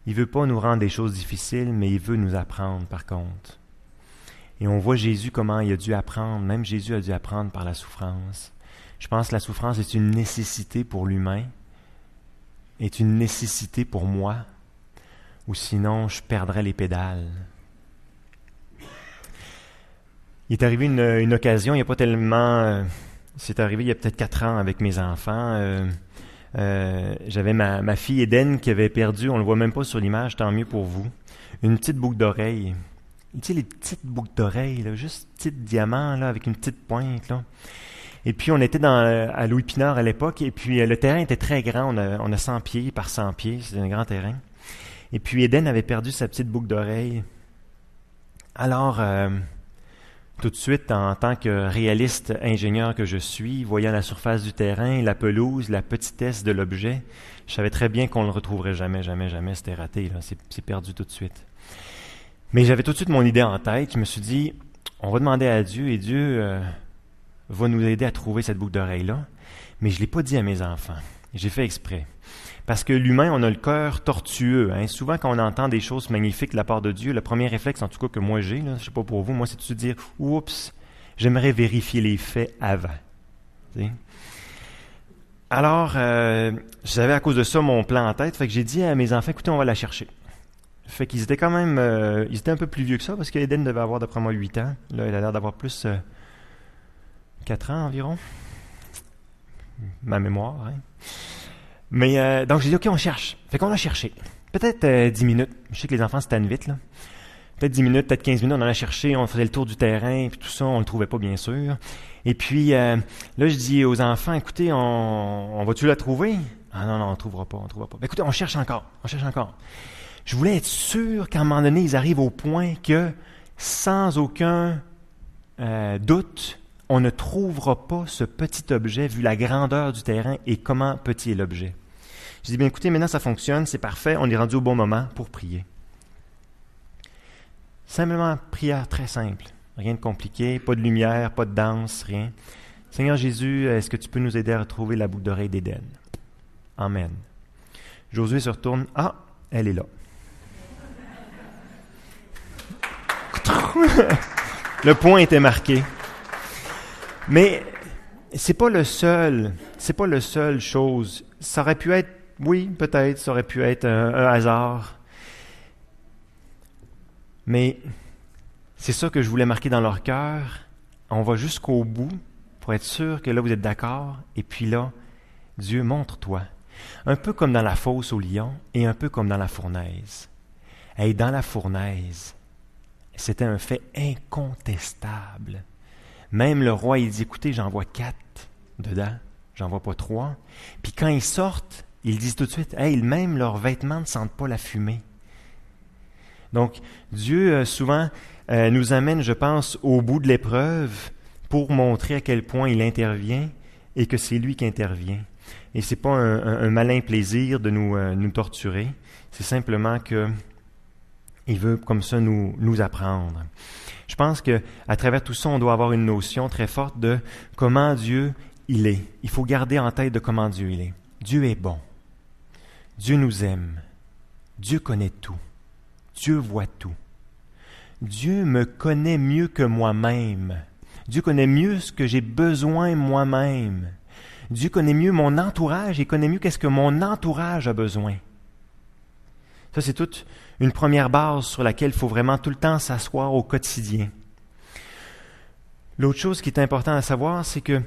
Il ne veut pas nous rendre des choses difficiles, mais il veut nous apprendre par contre. Et on voit Jésus comment il a dû apprendre, même Jésus a dû apprendre par la souffrance. Je pense que la souffrance est une nécessité pour l'humain, est une nécessité pour moi, ou sinon je perdrais les pédales. Il est arrivé une occasion, il n'y a pas tellement... c'est arrivé il y a peut-être 4 ans avec mes enfants. J'avais ma fille Eden qui avait perdu, on ne le voit même pas sur l'image, tant mieux pour vous, une petite boucle d'oreille. Tu sais, les petites boucles d'oreilles, là, juste petits diamants là, avec une petite pointe. Là. Et puis, on était à Louis Pinard à l'époque, et puis le terrain était très grand. On a 100 pieds par 100 pieds, c'est un grand terrain. Et puis, Eden avait perdu sa petite boucle d'oreille. Alors, tout de suite, en tant que réaliste ingénieur que je suis, voyant la surface du terrain, la pelouse, la petitesse de l'objet, je savais très bien qu'on ne le retrouverait jamais, c'était raté, là, c'est perdu tout de suite. Mais j'avais tout de suite mon idée en tête, je me suis dit, on va demander à Dieu, et Dieu va nous aider à trouver cette boucle d'oreille-là, mais je ne l'ai pas dit à mes enfants, j'ai fait exprès. Parce que l'humain, on a le cœur tortueux. Hein. Souvent, quand on entend des choses magnifiques de la part de Dieu, le premier réflexe, en tout cas que moi j'ai, là, je ne sais pas pour vous, moi c'est de se dire « Oups, j'aimerais vérifier les faits avant. » Alors, j'avais à cause de ça mon plan en tête, fait que j'ai dit à mes enfants « Écoutez, on va la chercher. » Fait qu'ils étaient quand même, ils étaient un peu plus vieux que ça, parce qu'Eden devait avoir d'après moi 8 ans. Là, il a l'air d'avoir plus 4 ans environ. Ma mémoire, hein. Mais donc j'ai dit, OK, on cherche. Fait qu'on a cherché. Peut-être 10 minutes. Je sais que les enfants se tannent vite, là. Peut-être 10 minutes, peut-être 15 minutes, on en a cherché, on faisait le tour du terrain, puis tout ça, on le trouvait pas, bien sûr. Et puis, là, je dis aux enfants, écoutez, on va-tu la trouver? Ah non, on ne trouvera pas. Ben, écoutez, on cherche encore. Je voulais être sûr qu'à un moment donné, ils arrivent au point que, sans aucun doute, on ne trouvera pas ce petit objet vu la grandeur du terrain et comment petit est l'objet. Je dis, bien écoutez, maintenant ça fonctionne, c'est parfait, on est rendu au bon moment pour prier. Simplement, prière très simple, rien de compliqué, pas de lumière, pas de danse, rien. Seigneur Jésus, est-ce que tu peux nous aider à retrouver la boucle d'oreille d'Éden? Amen. Josué se retourne, ah, elle est là. Le point était marqué. Mais c'est pas le seul chose. Ça aurait pu être, oui, peut-être, ça aurait pu être un hasard. Mais c'est ça que je voulais marquer dans leur cœur. On va jusqu'au bout pour être sûr que là, vous êtes d'accord. Et puis là, Dieu, montre-toi. Un peu comme dans la fosse au lion et un peu comme dans la fournaise. Et dans la fournaise, c'était un fait incontestable. Même le roi, il dit, écoutez, j'en vois 4 dedans, j'en vois pas 3. Puis quand ils sortent, ils disent tout de suite, hey, même leurs vêtements ne sentent pas la fumée. Donc, Dieu, souvent, nous amène, je pense, au bout de l'épreuve pour montrer à quel point il intervient et que c'est lui qui intervient. Et c'est pas un malin plaisir de nous torturer, c'est simplement que il veut comme ça nous apprendre. Je pense qu'à travers tout ça, on doit avoir une notion très forte de comment Dieu il est. Il faut garder en tête de comment Dieu il est. Dieu est bon. Dieu nous aime. Dieu connaît tout. Dieu voit tout. Dieu me connaît mieux que moi-même. Dieu connaît mieux ce que j'ai besoin moi-même. Dieu connaît mieux mon entourage et connaît mieux qu'est-ce que mon entourage a besoin. Ça, c'est toute une première base sur laquelle il faut vraiment tout le temps s'asseoir au quotidien. L'autre chose qui est importante à savoir, c'est que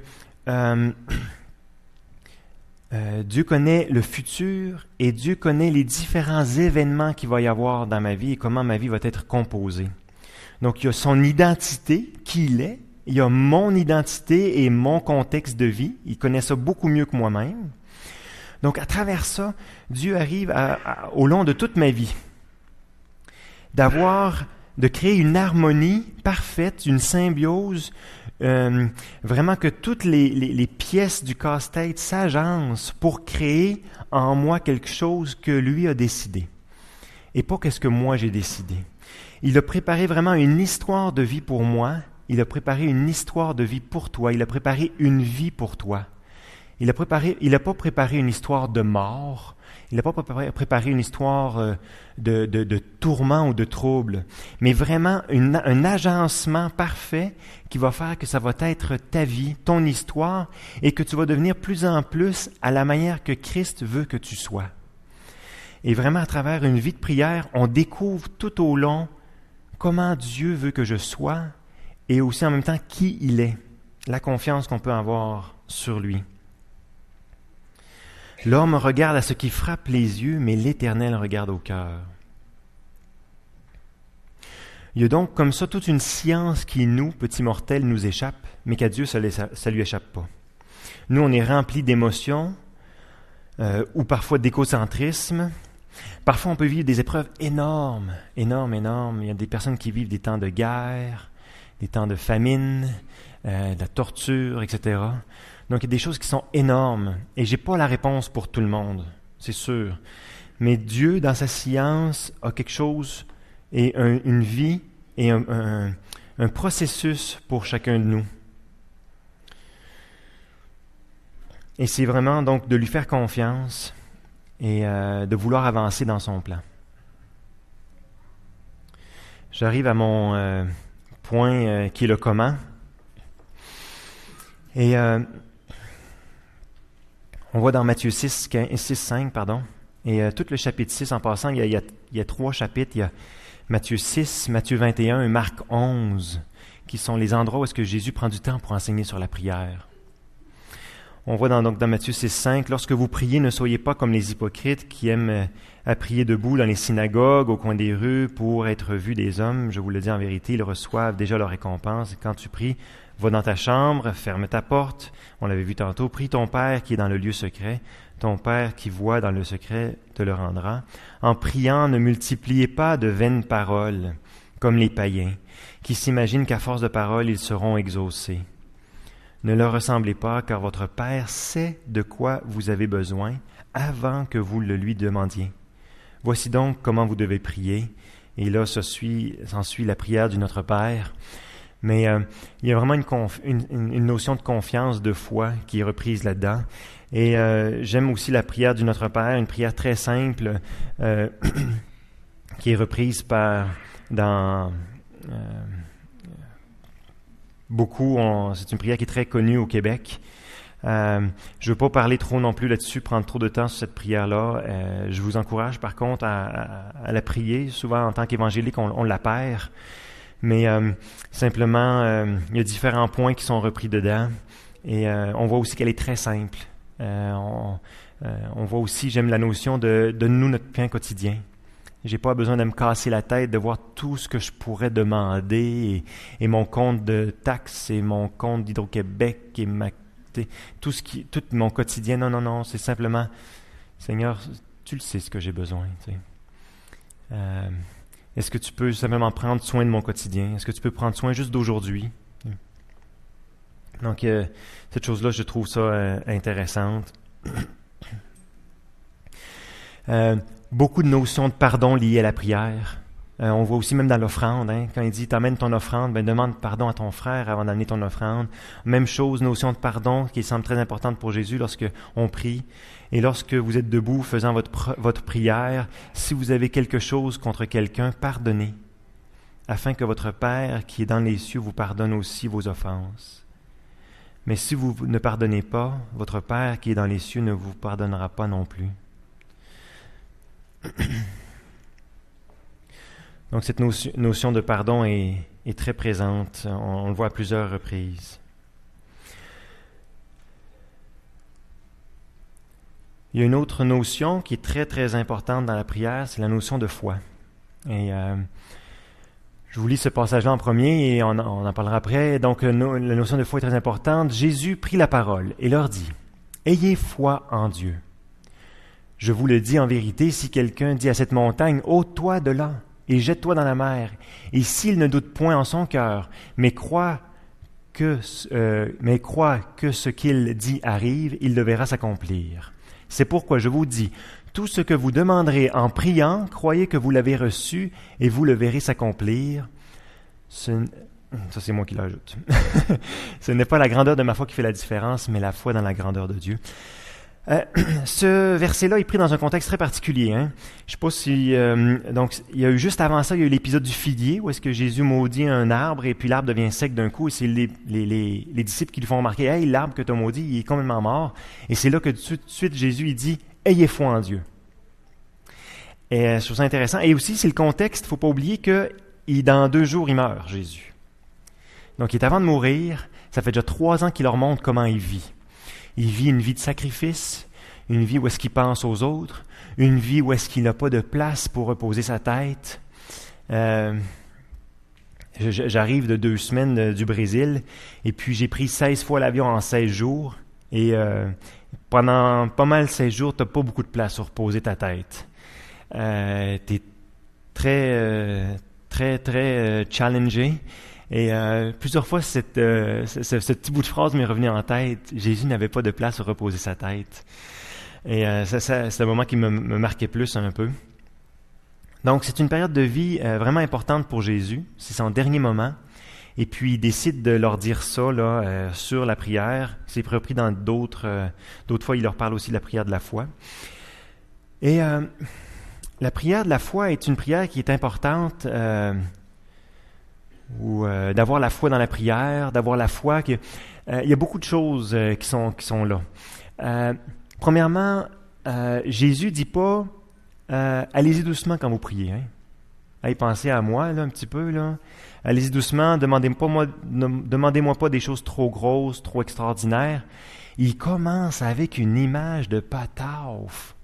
Dieu connaît le futur et Dieu connaît les différents événements qu'il va y avoir dans ma vie et comment ma vie va être composée. Donc, il y a son identité, qui il est, il y a mon identité et mon contexte de vie. Il connaît ça beaucoup mieux que moi-même. Donc, à travers ça, Dieu arrive au long de toute ma vie de créer une harmonie parfaite, une symbiose, vraiment que toutes les pièces du casse-tête s'agencent pour créer en moi quelque chose que lui a décidé et pas qu'est-ce que moi j'ai décidé. Il a préparé vraiment une histoire de vie pour moi, il a préparé une histoire de vie pour toi, il a préparé une vie pour toi. Il n'a pas préparé une histoire de mort, il n'a pas préparé une histoire de tourment ou de trouble, mais vraiment un agencement parfait qui va faire que ça va être ta vie, ton histoire, et que tu vas devenir plus en plus à la manière que Christ veut que tu sois. Et vraiment, à travers une vie de prière, on découvre tout au long comment Dieu veut que je sois et aussi en même temps qui il est, la confiance qu'on peut avoir sur lui. L'homme regarde à ce qui frappe les yeux, mais l'Éternel regarde au cœur. Il y a donc comme ça toute une science qui, nous, petits mortels, nous échappe, mais qu'à Dieu, ça lui échappe pas. Nous, on est remplis d'émotions, ou parfois d'égocentrisme. Parfois, on peut vivre des épreuves énormes. Il y a des personnes qui vivent des temps de guerre, des temps de famine, de la torture, etc. Donc, il y a des choses qui sont énormes. Et je n'ai pas la réponse pour tout le monde, c'est sûr. Mais Dieu, dans sa science, a quelque chose et une vie et un processus pour chacun de nous. Et c'est vraiment donc de lui faire confiance et de vouloir avancer dans son plan. J'arrive à mon point qui est le comment. Et on voit dans Matthieu 6, 5, et tout le chapitre 6, en passant, il y a 3 chapitres. Il y a Matthieu 6, Matthieu 21 et Marc 11, qui sont les endroits où est-ce que Jésus prend du temps pour enseigner sur la prière. On voit dans Matthieu 6, 5, « Lorsque vous priez, ne soyez pas comme les hypocrites qui aiment à prier debout dans les synagogues, au coin des rues, pour être vus des hommes. Je vous le dis en vérité, ils reçoivent déjà leur récompense. Quand tu pries, va dans ta chambre, ferme ta porte. » On l'avait vu tantôt. « Prie ton Père qui est dans le lieu secret. Ton Père qui voit dans le secret te le rendra. En priant, ne multipliez pas de vaines paroles, comme les païens, qui s'imaginent qu'à force de paroles, ils seront exaucés. Ne leur ressemblez pas, car votre Père sait de quoi vous avez besoin avant que vous le lui demandiez. Voici donc comment vous devez prier. » Et là, s'ensuit la prière du Notre Père. Mais il y a vraiment une notion de confiance, de foi qui est reprise là-dedans. Et j'aime aussi la prière du Notre Père, une prière très simple qui est reprise dans beaucoup. C'est une prière qui est très connue au Québec. Je ne veux pas parler trop non plus là-dessus, prendre trop de temps sur cette prière-là. Je vous encourage par contre à la prier. Souvent, en tant qu'évangélique, on la perd. Mais simplement, il y a différents points qui sont repris dedans. Et on voit aussi qu'elle est très simple. On voit aussi, j'aime la notion de nous notre pain quotidien. J'ai pas besoin de me casser la tête, de voir tout ce que je pourrais demander et mon compte de taxes et mon compte d'Hydro-Québec et tout mon quotidien. Non, c'est simplement, Seigneur, tu le sais ce que j'ai besoin. Est-ce que tu peux simplement prendre soin de mon quotidien? Est-ce que tu peux prendre soin juste d'aujourd'hui? Donc, cette chose-là, je trouve ça intéressante. Beaucoup de notions de pardon liées à la prière. On voit aussi même dans l'offrande, quand il dit « T'amènes ton offrande, demande pardon à ton frère avant d'amener ton offrande. » Même chose, notion de pardon qui semble très importante pour Jésus lorsque on prie. Et lorsque vous êtes debout faisant votre prière, si vous avez quelque chose contre quelqu'un, pardonnez, afin que votre Père qui est dans les cieux vous pardonne aussi vos offenses. Mais si vous ne pardonnez pas, votre Père qui est dans les cieux ne vous pardonnera pas non plus. Donc cette notion de pardon est très présente, on le voit à plusieurs reprises. Il y a une autre notion qui est très très importante dans la prière, c'est la notion de foi. Et je vous lis ce passage-là en premier et on en parlera après. Donc la notion de foi est très importante. Jésus prit la parole et leur dit « Ayez foi en Dieu. Je vous le dis en vérité, si quelqu'un dit à cette montagne « Ôte-toi de là et jette-toi dans la mer. » Et s'il ne doute point en son cœur, mais croit que ce qu'il dit arrive, il le verra s'accomplir. C'est pourquoi je vous dis, tout ce que vous demanderez en priant, croyez que vous l'avez reçu et vous le verrez s'accomplir. Ça, c'est moi qui l'ajoute. Ce n'est pas la grandeur de ma foi qui fait la différence, mais la foi dans la grandeur de Dieu. Ce verset-là est pris dans un contexte très particulier. Je ne sais pas si... donc, il y a eu juste avant ça, il y a eu l'épisode du figuier, où est-ce que Jésus maudit un arbre, et puis l'arbre devient sec d'un coup, et c'est les disciples qui lui font remarquer « Hey, l'arbre que tu as maudit, il est complètement mort. » Et c'est là que tout de suite, Jésus, il dit « Ayez foi en Dieu. » Et je trouve ça intéressant. Et aussi, c'est le contexte, il ne faut pas oublier que dans 2 jours, il meurt, Jésus. Donc, il est avant de mourir. Ça fait déjà 3 ans qu'il leur montre comment il vit. Il vit une vie de sacrifice, une vie où est-ce qu'il pense aux autres, une vie où est-ce qu'il n'a pas de place pour reposer sa tête. J'arrive de 2 semaines du Brésil et puis j'ai pris 16 fois l'avion en 16 jours. Et pendant pas mal 16 jours, tu n'as pas beaucoup de place pour reposer ta tête. Tu es très challengé. Et plusieurs fois, ce petit bout de phrase m'est revenu en tête. Jésus n'avait pas de place pour reposer sa tête. Et c'est un moment qui me marquait plus un peu. Donc, c'est une période de vie vraiment importante pour Jésus. C'est son dernier moment. Et puis, il décide de leur dire ça là, sur la prière. C'est repris dans d'autres fois, il leur parle aussi de la prière de la foi. Et la prière de la foi est une prière qui est importante, d'avoir la foi dans la prière, d'avoir la foi. Il y a beaucoup de choses qui sont là. Premièrement, Jésus ne dit pas allez-y doucement quand vous priez. Hein? Allez, pensez à moi là, un petit peu. Là. Allez-y doucement, demandez-moi pas des choses trop grosses, trop extraordinaires. Il commence avec une image de Patauf.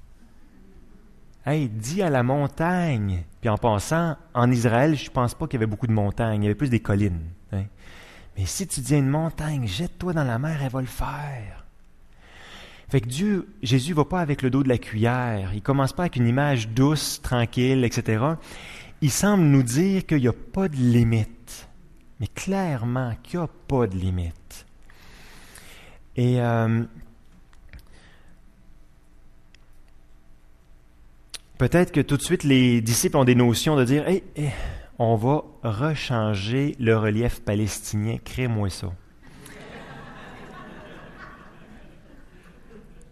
Hey, dis à la montagne. Puis en passant, en Israël, je ne pense pas qu'il y avait beaucoup de montagnes. Il y avait plus des collines. Hein? Mais si tu dis à une montagne, jette-toi dans la mer, elle va le faire. Fait que Jésus ne va pas avec le dos de la cuillère. Il ne commence pas avec une image douce, tranquille, etc. Il semble nous dire qu'il n'y a pas de limite. Mais clairement qu'il n'y a pas de limite. Et peut-être que tout de suite, les disciples ont des notions de dire hey, on va rechanger le relief palestinien, crée-moi ça.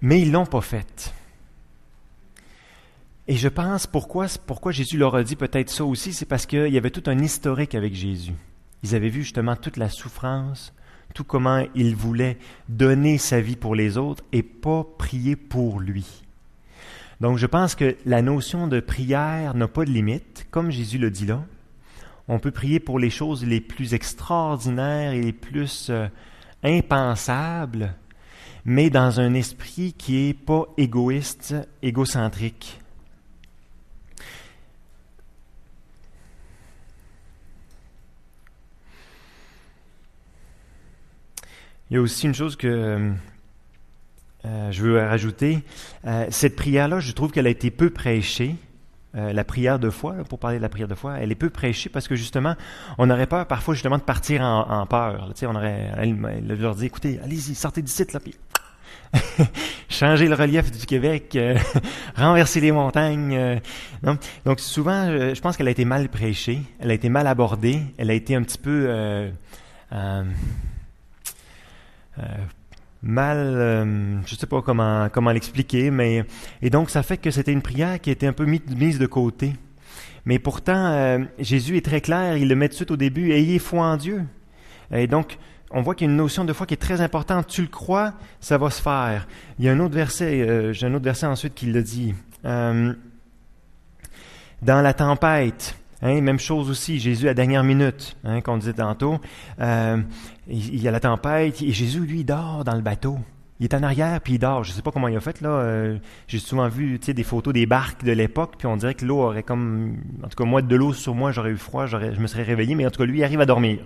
Mais ils ne l'ont pas fait. Et je pense pourquoi Jésus leur a dit peut-être ça aussi, c'est parce qu'il y avait tout un historique avec Jésus. Ils avaient vu justement toute la souffrance, tout comment il voulait donner sa vie pour les autres et pas prier pour lui. Donc je pense que la notion de prière n'a pas de limite, comme Jésus le dit là. On peut prier pour les choses les plus extraordinaires et les plus impensables, mais dans un esprit qui n'est pas égoïste, égocentrique. Il y a aussi une chose que je veux rajouter. Cette prière-là, je trouve qu'elle a été peu prêchée. La prière de foi, là, pour parler de la prière de foi, elle est peu prêchée parce que justement, on aurait peur parfois justement de partir en peur. Là, on aurait leur dit, écoutez, allez-y, sortez d'ici, là, puis changer le relief du Québec, renverser les montagnes. Non? Donc souvent, je pense qu'elle a été mal prêchée, elle a été mal abordée, elle a été un petit peu mal, je ne sais pas comment l'expliquer, mais et donc ça fait que c'était une prière qui était un peu mise de côté. Mais pourtant, Jésus est très clair, il le met tout de suite au début, ayez foi en Dieu. Et donc, on voit qu'il y a une notion de foi qui est très importante. Tu le crois, ça va se faire. Il y a un autre verset, j'ai un autre verset ensuite qui le dit. Dans la tempête, hein, même chose aussi, Jésus à la dernière minute, hein, qu'on disait tantôt, il y a la tempête, et Jésus, lui, il dort dans le bateau. Il est en arrière, puis il dort. Je ne sais pas comment il a fait, là. J'ai souvent vu des photos des barques de l'époque, puis on dirait que l'eau aurait comme... En tout cas, moi, de l'eau sur moi, j'aurais eu froid, je me serais réveillé, mais en tout cas, lui, il arrive à dormir.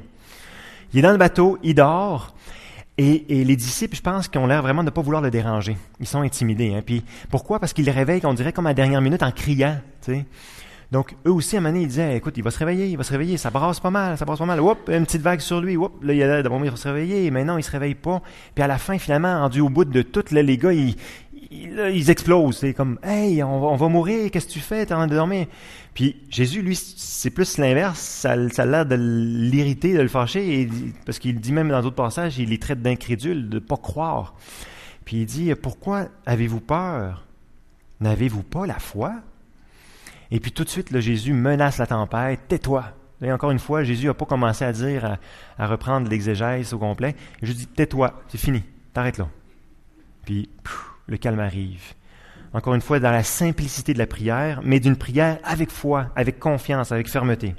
Il est dans le bateau, il dort, et les disciples, je pense, qu'ils ont l'air vraiment de ne pas vouloir le déranger. Ils sont intimidés. Hein. Puis pourquoi? Parce qu'il les réveille, on dirait comme à la dernière minute, en criant, tu sais. Donc, eux aussi, à un moment donné, ils disaient, écoute, il va se réveiller, ça brasse pas mal. Oups, une petite vague sur lui, oups, là, il a l'air d'abord, il va se réveiller, mais non, il se réveille pas. Puis à la fin, finalement, rendu au bout de tout, là, les gars, ils explosent. C'est comme, hey, on va mourir, qu'est-ce que tu fais, t'es en train de dormir? Puis Jésus, lui, c'est plus l'inverse, ça a l'air de l'irriter, de le fâcher, parce qu'il dit même dans d'autres passages, il les traite d'incrédules, de ne pas croire. Puis il dit, pourquoi avez-vous peur? N'avez-vous pas la foi? Et puis tout de suite, là, Jésus menace la tempête, tais-toi. Et encore une fois, Jésus n'a pas commencé à dire, à reprendre l'exégèse au complet. Il juste dit, tais-toi, c'est fini, t'arrêtes là. Puis, le calme arrive. Encore une fois, dans la simplicité de la prière, mais d'une prière avec foi, avec confiance, avec fermeté.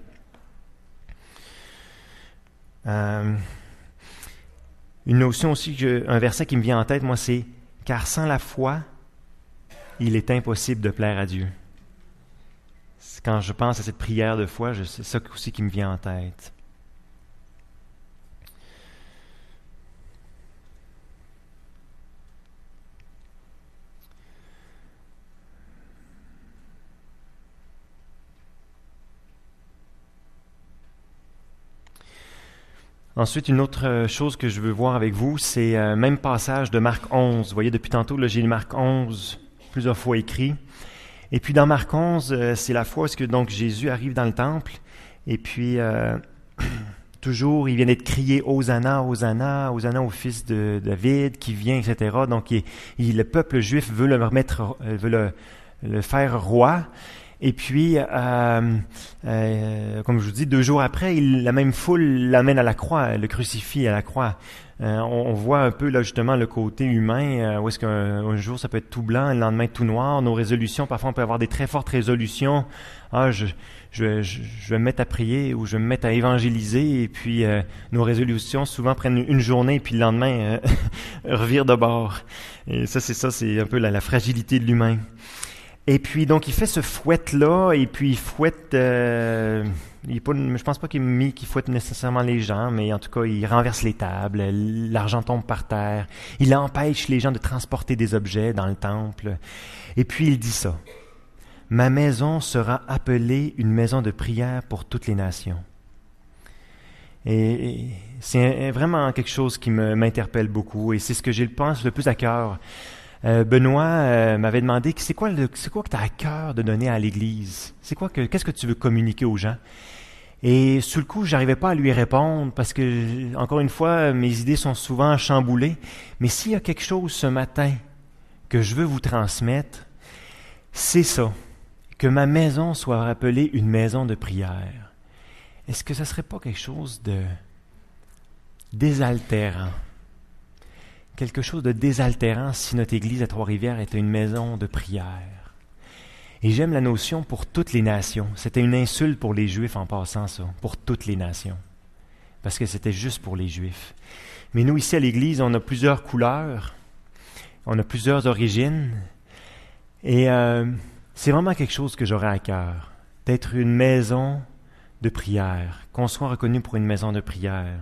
Une notion aussi, un verset qui me vient en tête, moi, c'est « Car sans la foi, il est impossible de plaire à Dieu. » Quand je pense à cette prière de foi, c'est ça aussi qui me vient en tête. Ensuite, une autre chose que je veux voir avec vous, c'est même passage de Marc 11. Vous voyez, depuis tantôt, là, j'ai Marc 11 plusieurs fois écrit. Et puis dans Marc 11, c'est la fois où donc Jésus arrive dans le temple. Et puis, toujours, il vient d'être crié « Hosanna, Hosanna, Hosanna au fils de David qui vient, etc. » Donc, le peuple juif veut le remettre, veut le faire roi. Et puis, comme je vous dis, 2 jours après, la même foule l'amène à la croix, le crucifie à la croix. On voit un peu là justement le côté humain, où est-ce qu'un jour ça peut être tout blanc, le lendemain tout noir. Nos résolutions, parfois on peut avoir des très fortes résolutions. Je vais me mettre à prier ou je vais me mettre à évangéliser. Et puis, nos résolutions souvent prennent une journée et puis le lendemain revirent de bord. Et ça, c'est un peu la fragilité de l'humain. Et puis, donc, il fait ce fouette-là, et puis il fouette... je pense pas qu'il fouette nécessairement les gens, mais en tout cas, il renverse les tables, l'argent tombe par terre, il empêche les gens de transporter des objets dans le temple. Et puis, il dit ça. « Ma maison sera appelée une maison de prière pour toutes les nations. » Et c'est vraiment quelque chose qui m'interpelle beaucoup, et c'est ce que je pense le plus à cœur. Benoît m'avait demandé c'est quoi que tu as à cœur de donner à l'Église? Qu'est-ce que tu veux communiquer aux gens? Et sur le coup, j'arrivais pas à lui répondre parce que, encore une fois, mes idées sont souvent chamboulées. Mais s'il y a quelque chose ce matin que je veux vous transmettre, c'est ça, que ma maison soit appelée une maison de prière. Est-ce que ça serait pas quelque chose de désaltérant? Quelque chose de désaltérant si notre Église à Trois-Rivières était une maison de prière. Et j'aime la notion pour toutes les nations. C'était une insulte pour les Juifs en passant ça, pour toutes les nations. Parce que c'était juste pour les Juifs. Mais nous, ici à l'Église, on a plusieurs couleurs, on a plusieurs origines. Et c'est vraiment quelque chose que j'aurais à cœur, d'être une maison de prière, qu'on soit reconnu pour une maison de prière.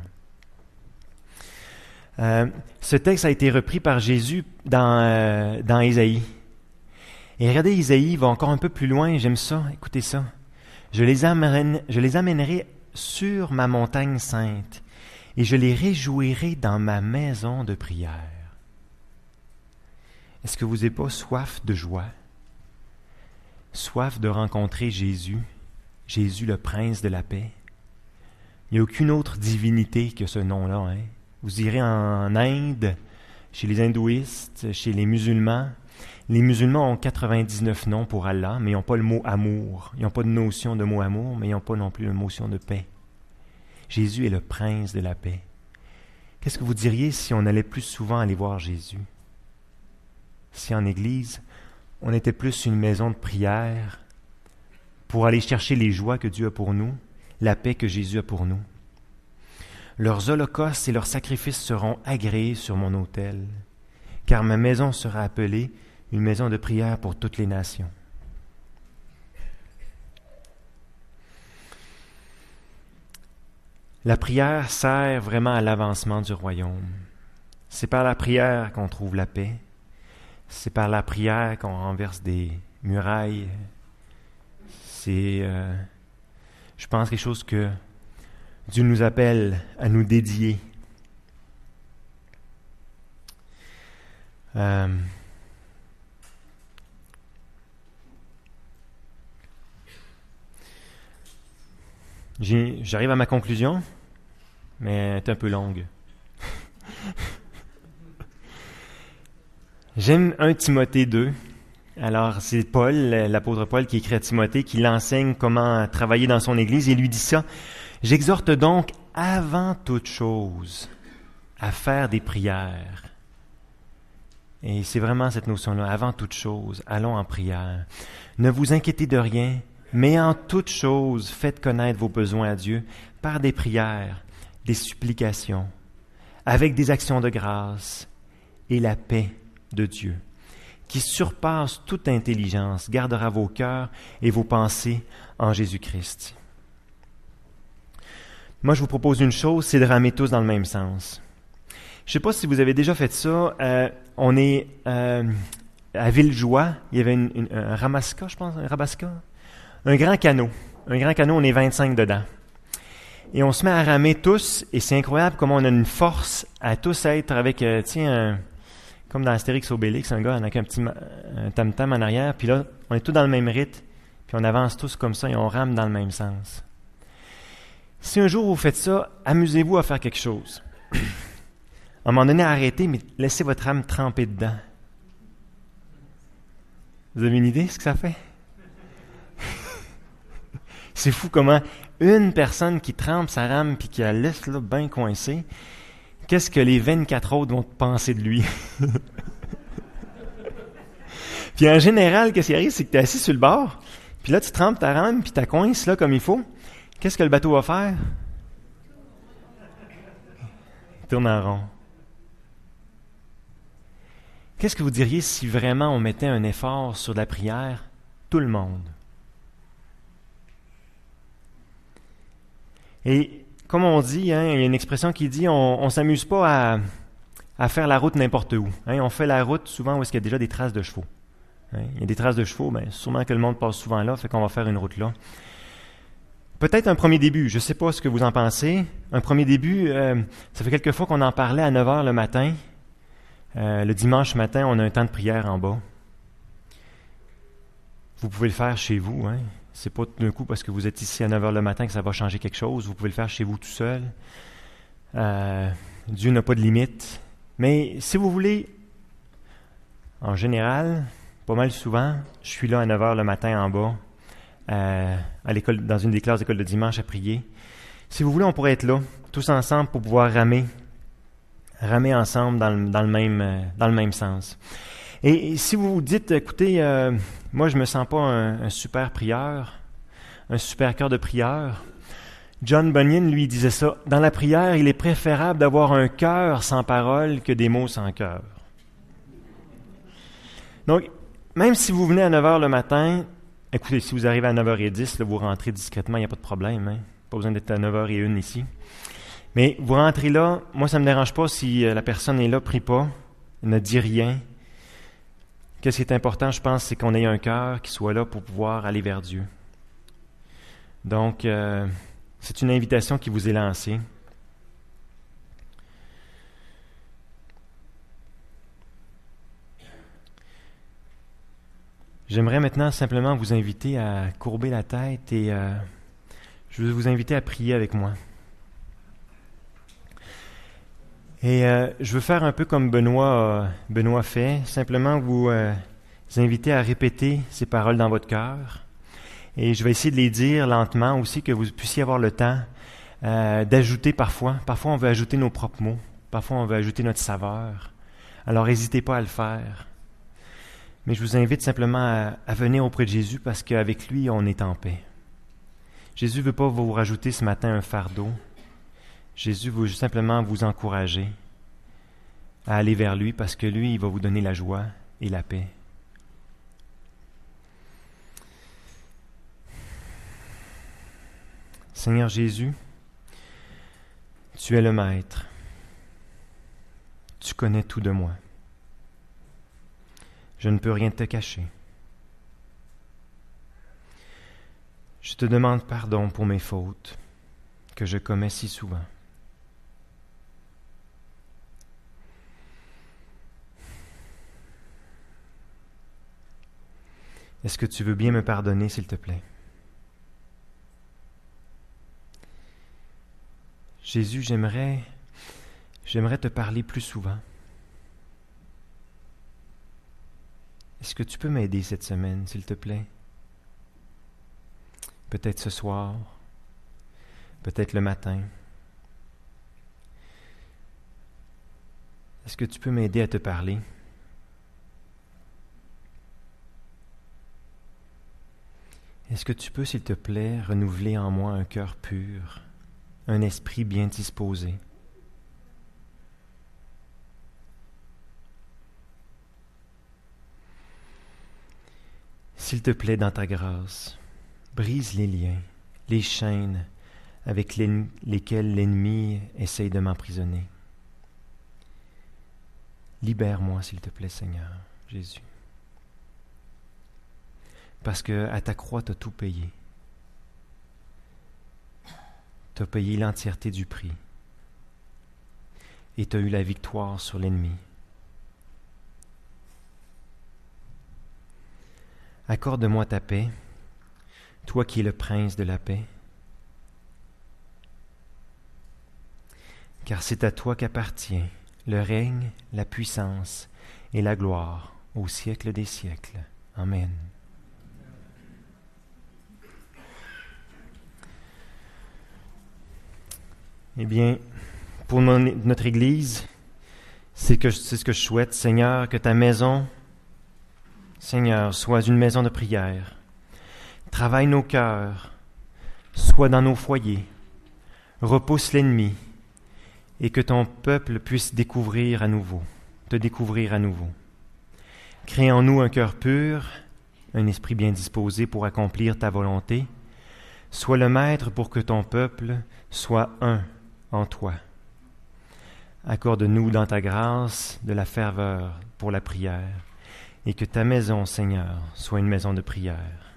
Ce texte a été repris par Jésus dans Ésaïe. Et regardez, Ésaïe va encore un peu plus loin, j'aime ça, écoutez ça. Je les amènerai sur ma montagne sainte, et je les réjouirai dans ma maison de prière. Est-ce que vous n'avez pas soif de joie? Soif de rencontrer Jésus, Jésus le prince de la paix? Il n'y a aucune autre divinité que ce nom-là, hein? Vous irez en Inde, chez les hindouistes, chez les musulmans. Les musulmans ont 99 noms pour Allah, mais ils n'ont pas le mot amour. Ils n'ont pas de notion de mot amour, mais ils n'ont pas non plus de notion de paix. Jésus est le prince de la paix. Qu'est-ce que vous diriez si on allait plus souvent aller voir Jésus? Si en Église, on était plus une maison de prière pour aller chercher les joies que Dieu a pour nous, la paix que Jésus a pour nous. Leurs holocaustes et leurs sacrifices seront agréés sur mon autel, car ma maison sera appelée une maison de prière pour toutes les nations. La prière sert vraiment à l'avancement du royaume. C'est par la prière qu'on trouve la paix. C'est par la prière qu'on renverse des murailles. C'est, je pense, quelque chose que Dieu nous appelle à nous dédier. J'arrive à ma conclusion, mais elle est un peu longue. J'aime 1 Timothée 2. Alors, c'est Paul, l'apôtre Paul, qui écrit à Timothée, qui l'enseigne comment travailler dans son Église, et lui dit ça. « J'exhorte donc, avant toute chose, à faire des prières. » Et c'est vraiment cette notion-là, avant toute chose, allons en prière. « Ne vous inquiétez de rien, mais en toute chose, faites connaître vos besoins à Dieu par des prières des supplications, avec des actions de grâce, et la paix de Dieu, qui surpasse toute intelligence, gardera vos cœurs et vos pensées en Jésus-Christ. Moi, je vous propose une chose, c'est de ramer tous dans le même sens. Je ne sais pas si vous avez déjà fait ça. On est à Villejoie, il y avait un Ramasca, je pense, un Rabasca, un grand canot. Un grand canot, on est 25 dedans. Et on se met à ramer tous, et c'est incroyable comment on a une force à tous être avec, comme dans Astérix Obélix, un gars avec un petit tam-tam en arrière, puis là, on est tous dans le même rythme, puis on avance tous comme ça et on rame dans le même sens. Si un jour vous faites ça, amusez-vous à faire quelque chose. À un moment donné, arrêtez, mais laissez votre âme tremper dedans. Vous avez une idée de ce que ça fait? C'est fou comment une personne qui trempe sa rame puis qui la laisse là bien coincée, qu'est-ce que les 24 autres vont penser de lui? Puis en général, qu'est-ce qui arrive, c'est que tu es assis sur le bord, puis là tu trempes ta rame puis tu la coinces là comme il faut. Qu'est-ce que le bateau va faire? Il tourne en rond. Qu'est-ce que vous diriez si vraiment on mettait un effort sur la prière, tout le monde? Et comme on dit, il y a une expression qui dit on ne s'amuse pas à faire la route n'importe où. On fait la route souvent où est-ce qu'il y a déjà des traces de chevaux. Il y a des traces de chevaux, sûrement que le monde passe souvent là, fait qu'on va faire une route là. Peut-être un premier début, je ne sais pas ce que vous en pensez. Un premier début, ça fait quelques fois qu'on en parlait à 9 h le matin. Le dimanche matin, on a un temps de prière en bas. Vous pouvez le faire chez vous. C'est pas tout d'un coup parce que vous êtes ici à 9 h le matin que ça va changer quelque chose. Vous pouvez le faire chez vous tout seul. Dieu n'a pas de limite. Mais si vous voulez, en général, pas mal souvent, je suis là à 9 h le matin en bas, à l'école, dans une des classes d'école de dimanche à prier. Si vous voulez, on pourrait être là, tous ensemble pour pouvoir ramer ensemble dans le même sens. Et si vous vous dites, écoutez, moi je me sens pas un super prieur, un super cœur de prieur, John Bunyan, lui, disait ça, dans la prière, il est préférable d'avoir un cœur sans parole que des mots sans cœur. Donc, même si vous venez à 9 h le matin, écoutez, si vous arrivez à 9 h 10, là, vous rentrez discrètement, il n'y a pas de problème, pas besoin d'être à 9 h 01 ici. Mais vous rentrez là, moi ça ne me dérange pas si la personne est là, prie pas, ne dit rien. Qu'est-ce qui est important, je pense, c'est qu'on ait un cœur qui soit là pour pouvoir aller vers Dieu. Donc, c'est une invitation qui vous est lancée. J'aimerais maintenant simplement vous inviter à courber la tête et je veux vous inviter à prier avec moi. Et je veux faire un peu comme Benoît fait, simplement vous inviter à répéter ces paroles dans votre cœur. Et je vais essayer de les dire lentement aussi, que vous puissiez avoir le temps d'ajouter parfois. Parfois, on veut ajouter nos propres mots. Parfois, on veut ajouter notre saveur. Alors, n'hésitez pas à le faire. Mais je vous invite simplement à venir auprès de Jésus parce qu'avec lui, on est en paix. Jésus ne veut pas vous rajouter ce matin un fardeau. Jésus veut simplement vous encourager à aller vers lui parce que lui, il va vous donner la joie et la paix. Seigneur Jésus, tu es le Maître. Tu connais tout de moi. Je ne peux rien te cacher. Je te demande pardon pour mes fautes que je commets si souvent. Est-ce que tu veux bien me pardonner, s'il te plaît? Jésus, j'aimerais te parler plus souvent. Est-ce que tu peux m'aider cette semaine, s'il te plaît? Peut-être ce soir, peut-être le matin. Est-ce que tu peux m'aider à te parler? Est-ce que tu peux, s'il te plaît, renouveler en moi un cœur pur, un esprit bien disposé. S'il te plaît, dans ta grâce, brise les liens, les chaînes avec lesquelles l'ennemi essaye de m'emprisonner. Libère-moi, s'il te plaît, Seigneur Jésus. Parce que à ta croix, tu as tout payé. Tu as payé l'entièreté du prix. Et tu as eu la victoire sur l'ennemi. Accorde-moi ta paix, toi qui es le prince de la paix. Car c'est à toi qu'appartient le règne, la puissance et la gloire au siècle des siècles. Amen. Eh bien, pour notre Église, c'est ce que je souhaite, Seigneur, que ta maison, Seigneur, soit une maison de prière. Travaille nos cœurs, sois dans nos foyers, repousse l'ennemi, et que ton peuple puisse te découvrir à nouveau. Crée en nous un cœur pur, un esprit bien disposé pour accomplir ta volonté. Sois le maître pour que ton peuple soit un en toi. Accorde-nous dans ta grâce de la ferveur pour la prière, et que ta maison, Seigneur, soit une maison de prière.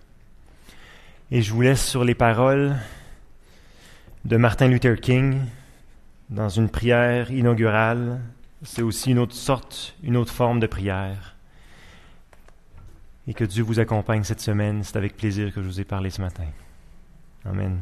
Et je vous laisse sur les paroles de Martin Luther King, dans une prière inaugurale. C'est aussi une autre forme de prière. Et que Dieu vous accompagne cette semaine. C'est avec plaisir que je vous ai parlé ce matin. Amen.